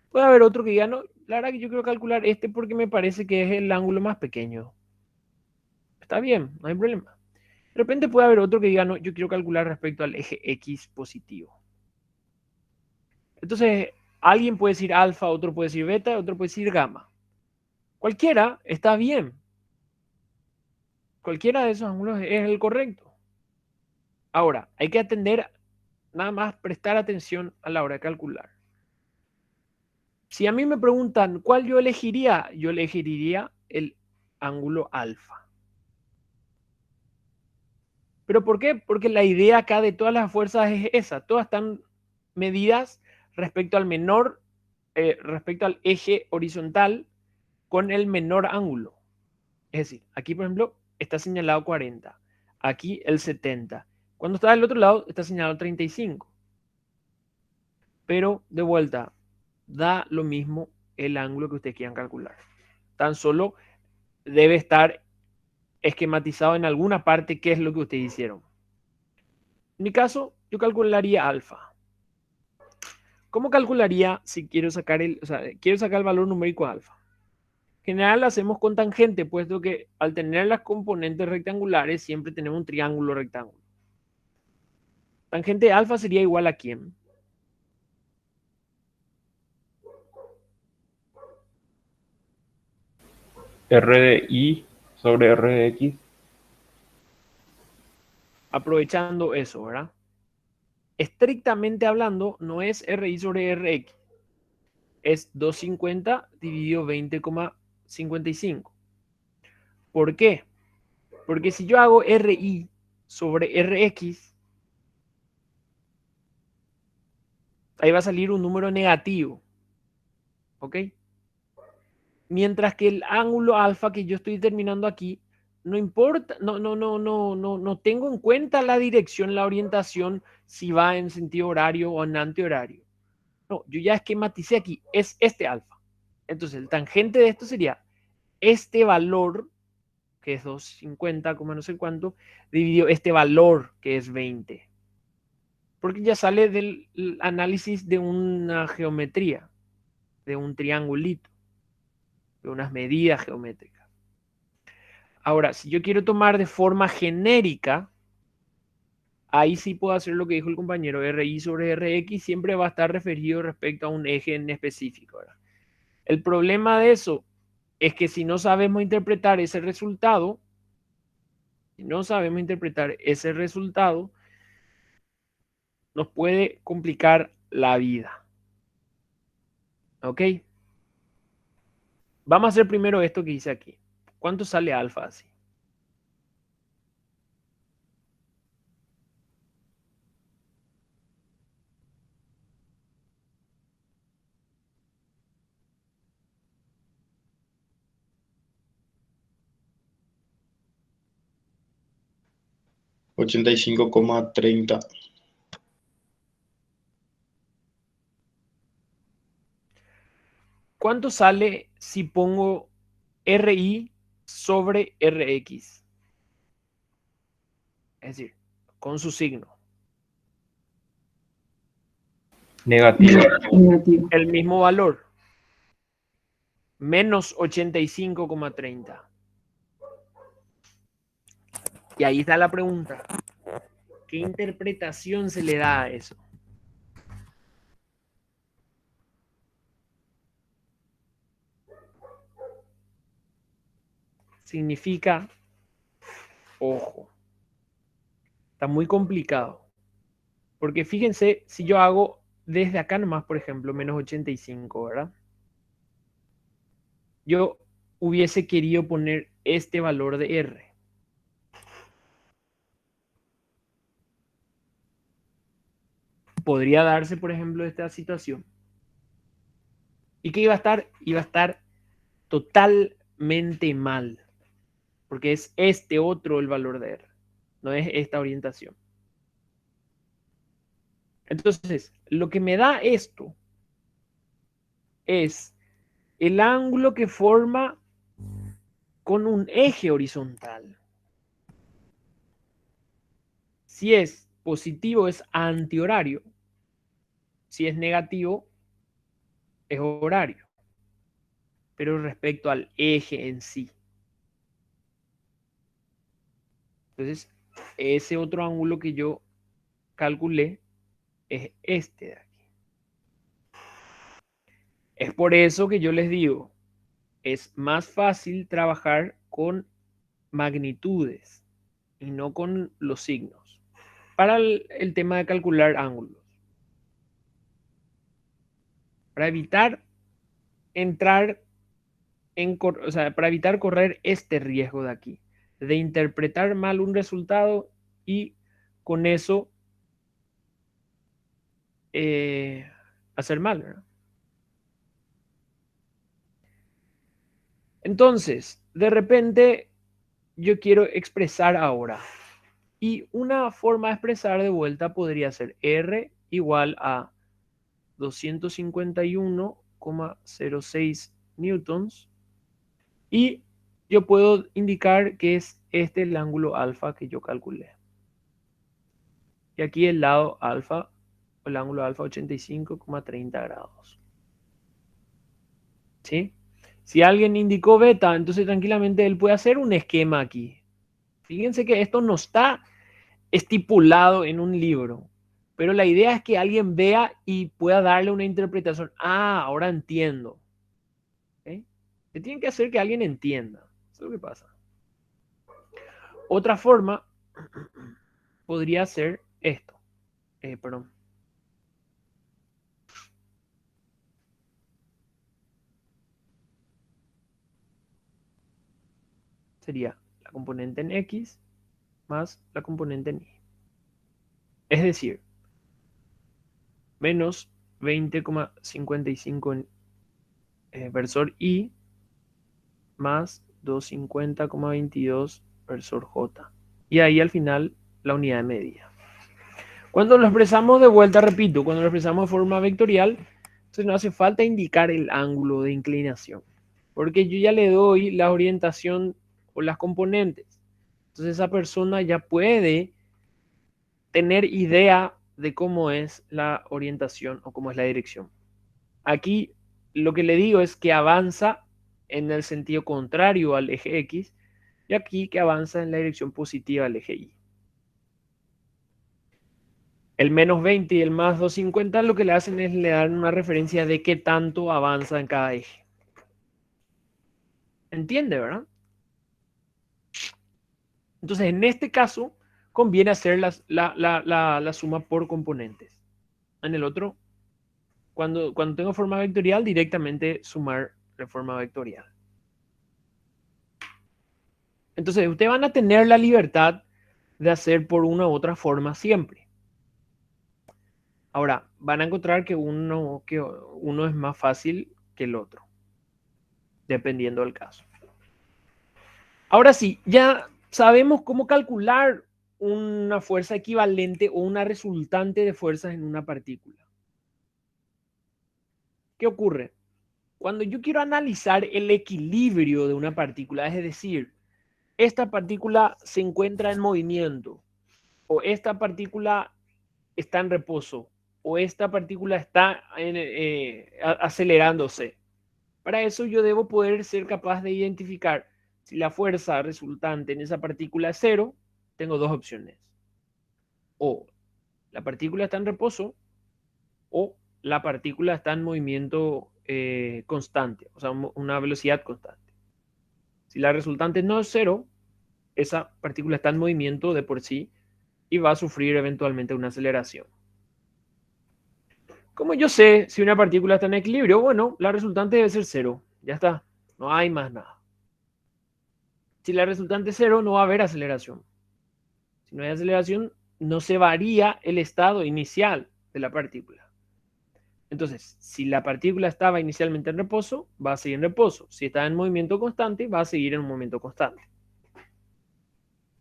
Puede haber otro que diga, no, la verdad que yo quiero calcular este porque me parece que es el ángulo más pequeño. Está bien, no hay problema. De repente puede haber otro que diga, no, yo quiero calcular respecto al eje X positivo. Entonces, alguien puede decir alfa, otro puede decir beta, otro puede decir gamma. Cualquiera está bien. Cualquiera de esos ángulos es el correcto. Ahora, hay que atender, nada más prestar atención a la hora de calcular. Si a mí me preguntan cuál yo elegiría el ángulo alfa. ¿Pero por qué? Porque la idea acá de todas las fuerzas es esa. Todas están medidas respecto respecto al eje horizontal con el menor ángulo. Es decir, aquí por ejemplo está señalado 40, aquí el 70. Cuando está del otro lado está señalado 35. Pero de vuelta, da lo mismo el ángulo que ustedes quieran calcular. Tan solo debe estar esquematizado en alguna parte qué es lo que ustedes hicieron. En mi caso, yo calcularía alfa. ¿Cómo calcularía si quiero sacar quiero sacar el valor numérico alfa? En general lo hacemos con tangente, puesto que al tener las componentes rectangulares siempre tenemos un triángulo rectángulo. Tangente alfa sería igual a ¿quién? R de I sobre R de X. Aprovechando eso, ¿verdad? Estrictamente hablando, no es RI sobre RX. Es 250 dividido 20,55. ¿Por qué? Porque si yo hago RI sobre RX, ahí va a salir un número negativo. ¿Ok? Mientras que el ángulo alfa que yo estoy determinando aquí, no importa, no tengo en cuenta la dirección, la orientación, si va en sentido horario o en antihorario. No, yo ya esquematicé aquí, es este alfa. Entonces, el tangente de esto sería este valor, que es 250, no sé cuánto, dividido este valor, que es 20. Porque ya sale del análisis de una geometría, de un triangulito, de unas medidas geométricas. Ahora, si yo quiero tomar de forma genérica, ahí sí puedo hacer lo que dijo el compañero, RI sobre RX siempre va a estar referido respecto a un eje en específico, ¿verdad? El problema de eso es que si no sabemos interpretar ese resultado, nos puede complicar la vida. ¿Ok? Vamos a hacer primero esto que hice aquí. ¿Cuánto sale alfa así? $85,30. ¿Cuánto sale si pongo RI sobre RX? Es decir, con su signo. Negativo. Negativo. El mismo valor. Menos 85,30. Y ahí está la pregunta. ¿Qué interpretación se le da a eso? Significa, ojo, está muy complicado. Porque fíjense, si yo hago desde acá nomás, por ejemplo, menos 85, ¿verdad? Yo hubiese querido poner este valor de R. Podría darse, por ejemplo, esta situación. ¿Y qué iba a estar? Iba a estar totalmente mal. Porque es este otro el valor de R. No es esta orientación. Entonces, lo que me da esto es el ángulo que forma con un eje horizontal. Si es positivo es antihorario. Si es negativo es horario. Pero respecto al eje en sí. Entonces, ese otro ángulo que yo calculé es este de aquí. Es por eso que yo les digo, es más fácil trabajar con magnitudes y no con los signos para el tema de calcular ángulos. Para evitar entrar o sea, para evitar correr este riesgo de aquí, de interpretar mal un resultado y con eso hacer mal, ¿verdad? Entonces, de repente, yo quiero expresar ahora. Y una forma de expresar de vuelta podría ser R igual a 251,06 newtons. Y yo puedo indicar que es este el ángulo alfa que yo calculé. Y aquí el lado alfa, el ángulo alfa 85,30 grados. ¿Sí? Si alguien indicó beta, entonces tranquilamente él puede hacer un esquema aquí. Fíjense que esto no está estipulado en un libro, pero la idea es que alguien vea y pueda darle una interpretación. Ah, ahora entiendo. ¿Okay? Se tiene que hacer que alguien entienda. Eso es lo que pasa. Otra forma podría ser esto. Perdón. Sería la componente en X más la componente en Y. Es decir, menos 20,55 en versor Y más 250,22 versor J. Y ahí al final la unidad de medida. Cuando lo expresamos de vuelta, repito, cuando lo expresamos de forma vectorial, entonces no hace falta indicar el ángulo de inclinación. Porque yo ya le doy la orientación o las componentes. Entonces esa persona ya puede tener idea de cómo es la orientación o cómo es la dirección. Aquí lo que le digo es que avanza en el sentido contrario al eje X y aquí que avanza en la dirección positiva al eje Y. El menos 20 y el más 250 lo que le hacen es le dan una referencia de qué tanto avanza en cada eje. ¿Entiende, verdad? Entonces, en este caso, conviene hacer la suma por componentes. En el otro, cuando tengo forma vectorial, directamente sumar de forma vectorial. Entonces, ustedes van a tener la libertad de hacer por una u otra forma siempre. Ahora, van a encontrar que uno es más fácil que el otro, dependiendo del caso. Ahora sí, ya sabemos cómo calcular una fuerza equivalente o una resultante de fuerzas en una partícula. ¿Qué ocurre? Cuando yo quiero analizar el equilibrio de una partícula, es decir, esta partícula se encuentra en movimiento, o esta partícula está en reposo, o esta partícula está acelerándose. Para eso yo debo poder ser capaz de identificar si la fuerza resultante en esa partícula es cero. Tengo dos opciones. O la partícula está en reposo o la partícula está en movimiento constante, o sea, una velocidad constante. Si la resultante no es cero, esa partícula está en movimiento de por sí y va a sufrir eventualmente una aceleración. ¿Cómo yo sé si una partícula está en equilibrio? Bueno, la resultante debe ser cero. Ya está. No hay más nada. Si la resultante es cero, no va a haber aceleración. Si no hay aceleración, no se varía el estado inicial de la partícula. Entonces, si la partícula estaba inicialmente en reposo, va a seguir en reposo. Si está en movimiento constante, va a seguir en un movimiento constante.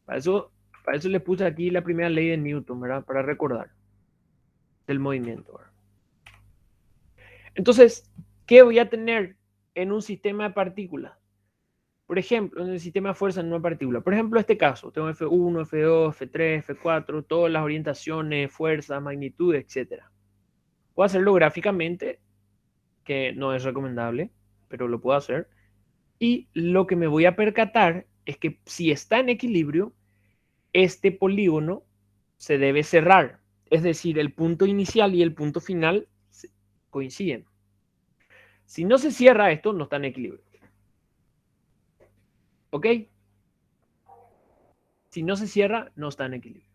Para eso les puse aquí la primera ley de Newton, ¿verdad? Para recordar del movimiento, ¿verdad? Entonces, ¿qué voy a tener en un sistema de partículas? Por ejemplo, en el sistema de fuerza en una partícula. Por ejemplo, este caso, tengo F1, F2, F3, F4, todas las orientaciones, fuerzas, magnitudes, etc. Puedo hacerlo gráficamente, que no es recomendable, pero lo puedo hacer. Y lo que me voy a percatar es que si está en equilibrio, este polígono se debe cerrar. Es decir, el punto inicial y el punto final coinciden. Si no se cierra esto, no está en equilibrio. ¿Ok? Si no se cierra, no está en equilibrio.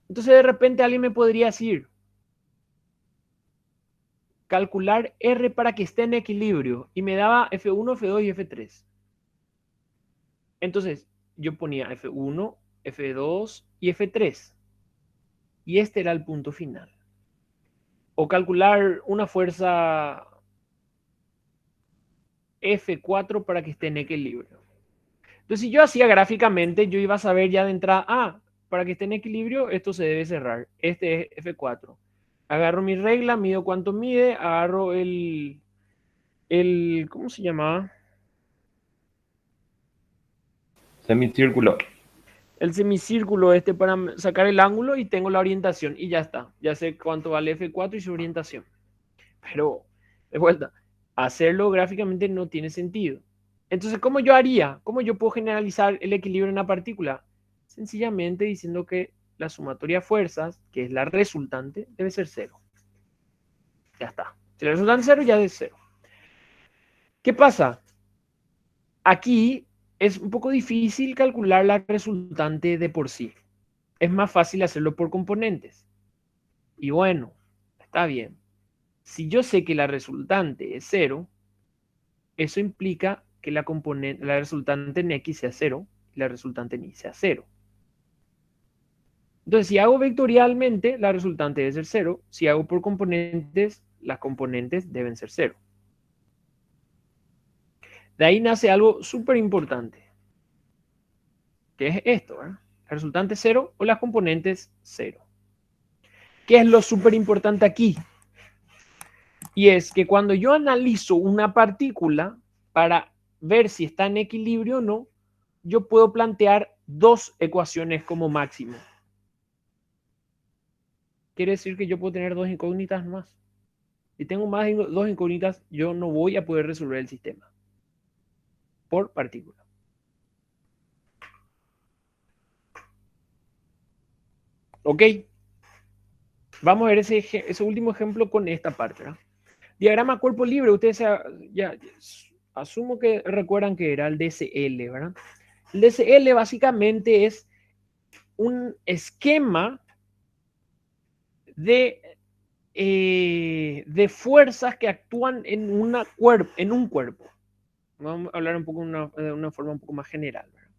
Entonces, de repente alguien me podría decir, calcular R para que esté en equilibrio, y me daba F1, F2 y F3. Entonces, yo ponía F1, F2 y F3. Y este era el punto final. O calcular una fuerza F4 para que esté en equilibrio. Entonces, si yo hacía gráficamente, yo iba a saber ya de entrada, para que esté en equilibrio, esto se debe cerrar. Este es F4. Agarro mi regla, mido cuánto mide, agarro ¿cómo se llamaba? Semicírculo. El semicírculo para sacar el ángulo y tengo la orientación y ya está. Ya sé cuánto vale F4 y su orientación. Pero, de vuelta, hacerlo gráficamente no tiene sentido. Entonces, ¿cómo yo haría? ¿Cómo yo puedo generalizar el equilibrio en una partícula? Sencillamente diciendo que la sumatoria de fuerzas, que es la resultante, debe ser cero. Ya está. Si la resultante es cero, ya es cero. ¿Qué pasa? Aquí es un poco difícil calcular la resultante de por sí. Es más fácil hacerlo por componentes. Y bueno, está bien. Si yo sé que la resultante es cero, eso implica que la resultante en X sea cero y la resultante en Y sea cero. Entonces, si hago vectorialmente, la resultante debe ser cero. Si hago por componentes, las componentes deben ser cero. De ahí nace algo súper importante, que es esto, ¿verdad? La resultante cero o las componentes cero. ¿Qué es lo súper importante aquí? Y es que cuando yo analizo una partícula, para ver si está en equilibrio o no, yo puedo plantear dos ecuaciones como máximo. Quiere decir que yo puedo tener dos incógnitas más. Si tengo más de dos incógnitas, yo no voy a poder resolver el sistema por partícula. ¿Ok? Vamos a ver ese último ejemplo con esta parte, ¿verdad? Diagrama cuerpo libre. Ustedes ya asumo que recuerdan que era el DCL, ¿verdad? El DCL básicamente es un esquema de fuerzas que actúan en un cuerpo. Vamos a hablar un poco de una forma un poco más general, ¿verdad?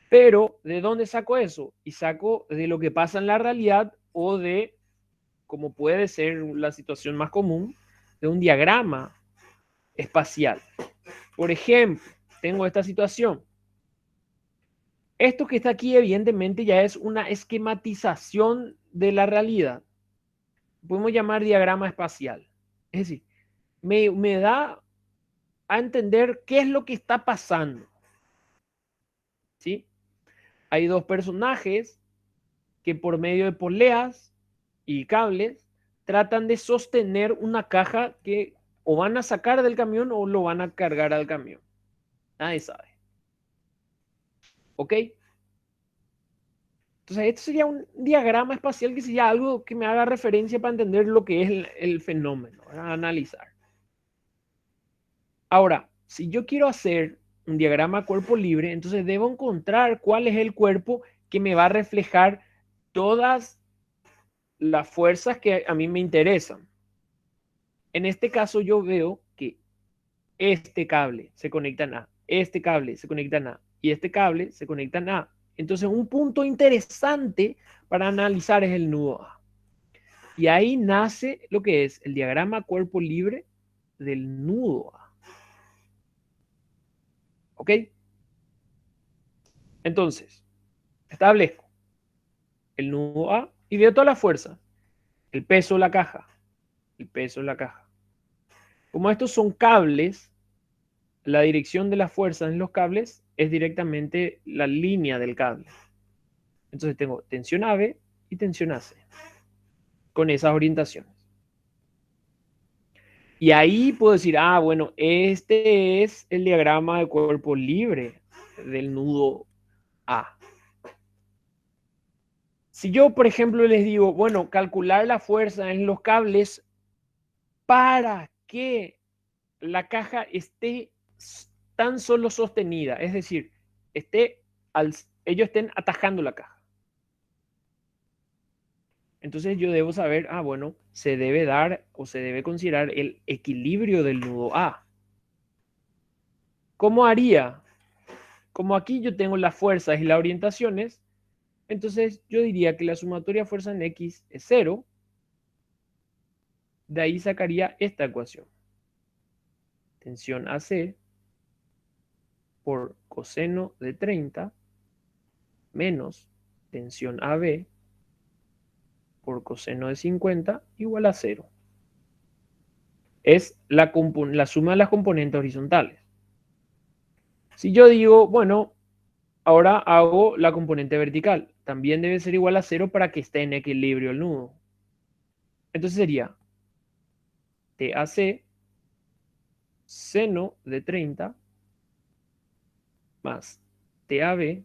Pero, ¿de dónde saco eso? Y saco de lo que pasa en la realidad o de, como puede ser la situación más común, de un diagrama espacial. Por ejemplo, tengo esta situación. Esto que está aquí evidentemente ya es una esquematización de la realidad. Podemos llamar diagrama espacial. Es decir, me da a entender qué es lo que está pasando. ¿Sí? Hay dos personajes que por medio de poleas y cables tratan de sostener una caja que o van a sacar del camión o lo van a cargar al camión. Nadie sabe. ¿Ok? Entonces, esto sería un diagrama espacial que sería algo que me haga referencia para entender lo que es el fenómeno, ¿verdad? Analizar. Ahora, si yo quiero hacer un diagrama cuerpo libre, entonces debo encontrar cuál es el cuerpo que me va a reflejar todas las fuerzas que a mí me interesan. En este caso yo veo que este cable se conecta en A, este cable se conecta en A y este cable se conecta en A. Entonces un punto interesante para analizar es el nudo A. Y ahí nace lo que es el diagrama cuerpo libre del nudo A. ¿Ok? Entonces, establezco el nudo A y veo toda la fuerza. El peso de la caja. El peso de la caja. Como estos son cables, la dirección de las fuerzas en los cables es directamente la línea del cable. Entonces tengo tensión AB y tensión AC con esas orientaciones. Y ahí puedo decir, ah, bueno, este es el diagrama de cuerpo libre del nudo A. Si yo, por ejemplo, les digo, bueno, calcular la fuerza en los cables para que la caja esté tan solo sostenida, es decir, ellos estén atajando la caja. Entonces yo debo saber, ah, bueno, se debe dar o se debe considerar el equilibrio del nudo A. ¿Cómo haría? Como aquí yo tengo las fuerzas y las orientaciones, entonces yo diría que la sumatoria de fuerza en X es 0. De ahí sacaría esta ecuación. Tensión AC por coseno de 30 menos tensión AB por coseno de 50 igual a 0. Es la suma de las componentes horizontales. Si yo digo, bueno, ahora hago la componente vertical, también debe ser igual a 0 para que esté en equilibrio el nudo. Entonces sería TAC seno de 30 más TAB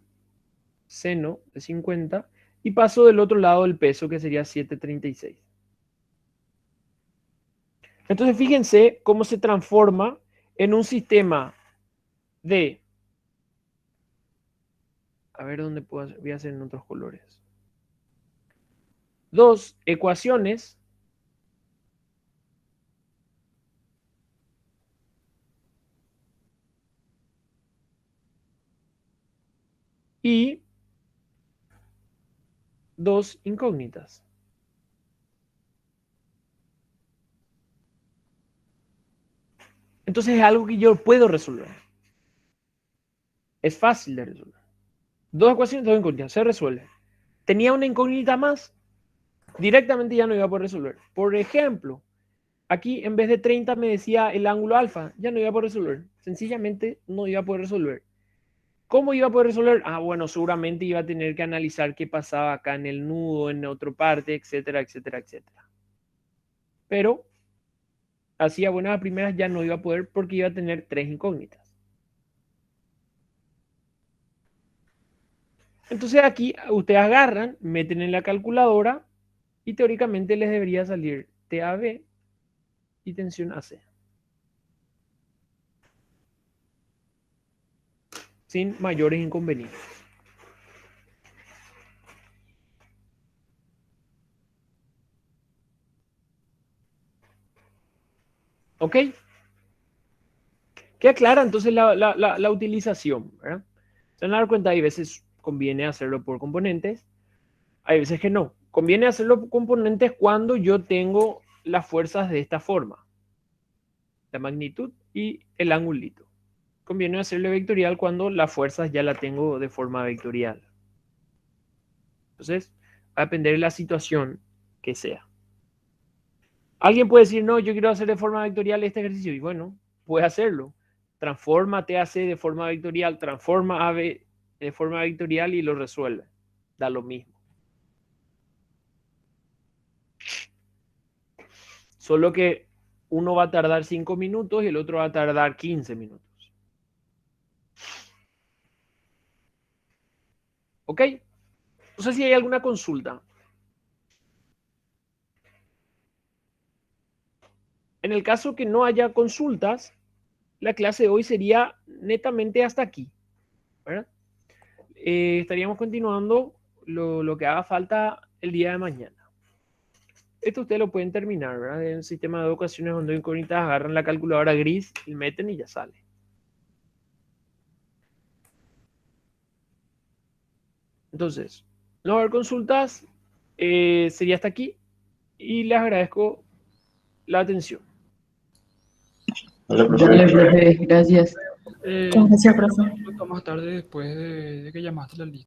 seno de 50 y paso del otro lado el peso que sería 736. Entonces fíjense cómo se transforma en un sistema de, a ver dónde puedo hacer, voy a hacer en otros colores, dos ecuaciones y dos incógnitas. Entonces es algo que yo puedo resolver. Es fácil de resolver. Dos ecuaciones, dos incógnitas, se resuelve. Tenía una incógnita más, directamente ya no iba a poder resolver. Por ejemplo, Aquí en vez de 30 me decía el ángulo alfa, ya no iba a poder resolver. Sencillamente no iba a poder resolver. ¿Cómo iba a poder resolver? Ah, bueno, seguramente iba a tener que analizar qué pasaba acá en el nudo, en otra parte, etcétera, etcétera, etcétera. Pero así a buenas a primeras ya no iba a poder porque iba a tener 3 incógnitas. Entonces aquí ustedes agarran, meten en la calculadora y teóricamente les debería salir TAB y tensión AC. Sin mayores inconvenientes. ¿Ok? Queda clara entonces la utilización, ¿verdad? Se van a dar cuenta, hay veces conviene hacerlo por componentes, hay veces que no. Conviene hacerlo por componentes cuando yo tengo las fuerzas de esta forma. La magnitud y el angulito. Conviene hacerlo vectorial cuando las fuerzas ya la tengo de forma vectorial. Entonces, va a depender de la situación que sea. Alguien puede decir, no, yo quiero hacer de forma vectorial este ejercicio. Y bueno, puede hacerlo. Transforma TAC de forma vectorial, transforma AB de forma vectorial y lo resuelve. Da lo mismo. Solo que uno va a tardar 5 minutos y el otro va a tardar 15 minutos. ¿Ok? No sé si hay alguna consulta. En el caso que no haya consultas, la clase de hoy sería netamente hasta aquí, ¿verdad? Estaríamos continuando lo que haga falta el día de mañana. Esto ustedes lo pueden terminar, ¿verdad? En el sistema de ecuaciones donde incógnitas agarran la calculadora gris y meten y ya sale. Entonces, no va a haber consultas, sería hasta aquí y les agradezco la atención. Dale, profe. Dale, profe, gracias. Eh, Gracias, profe. Más tarde, después de que llamaste la lista.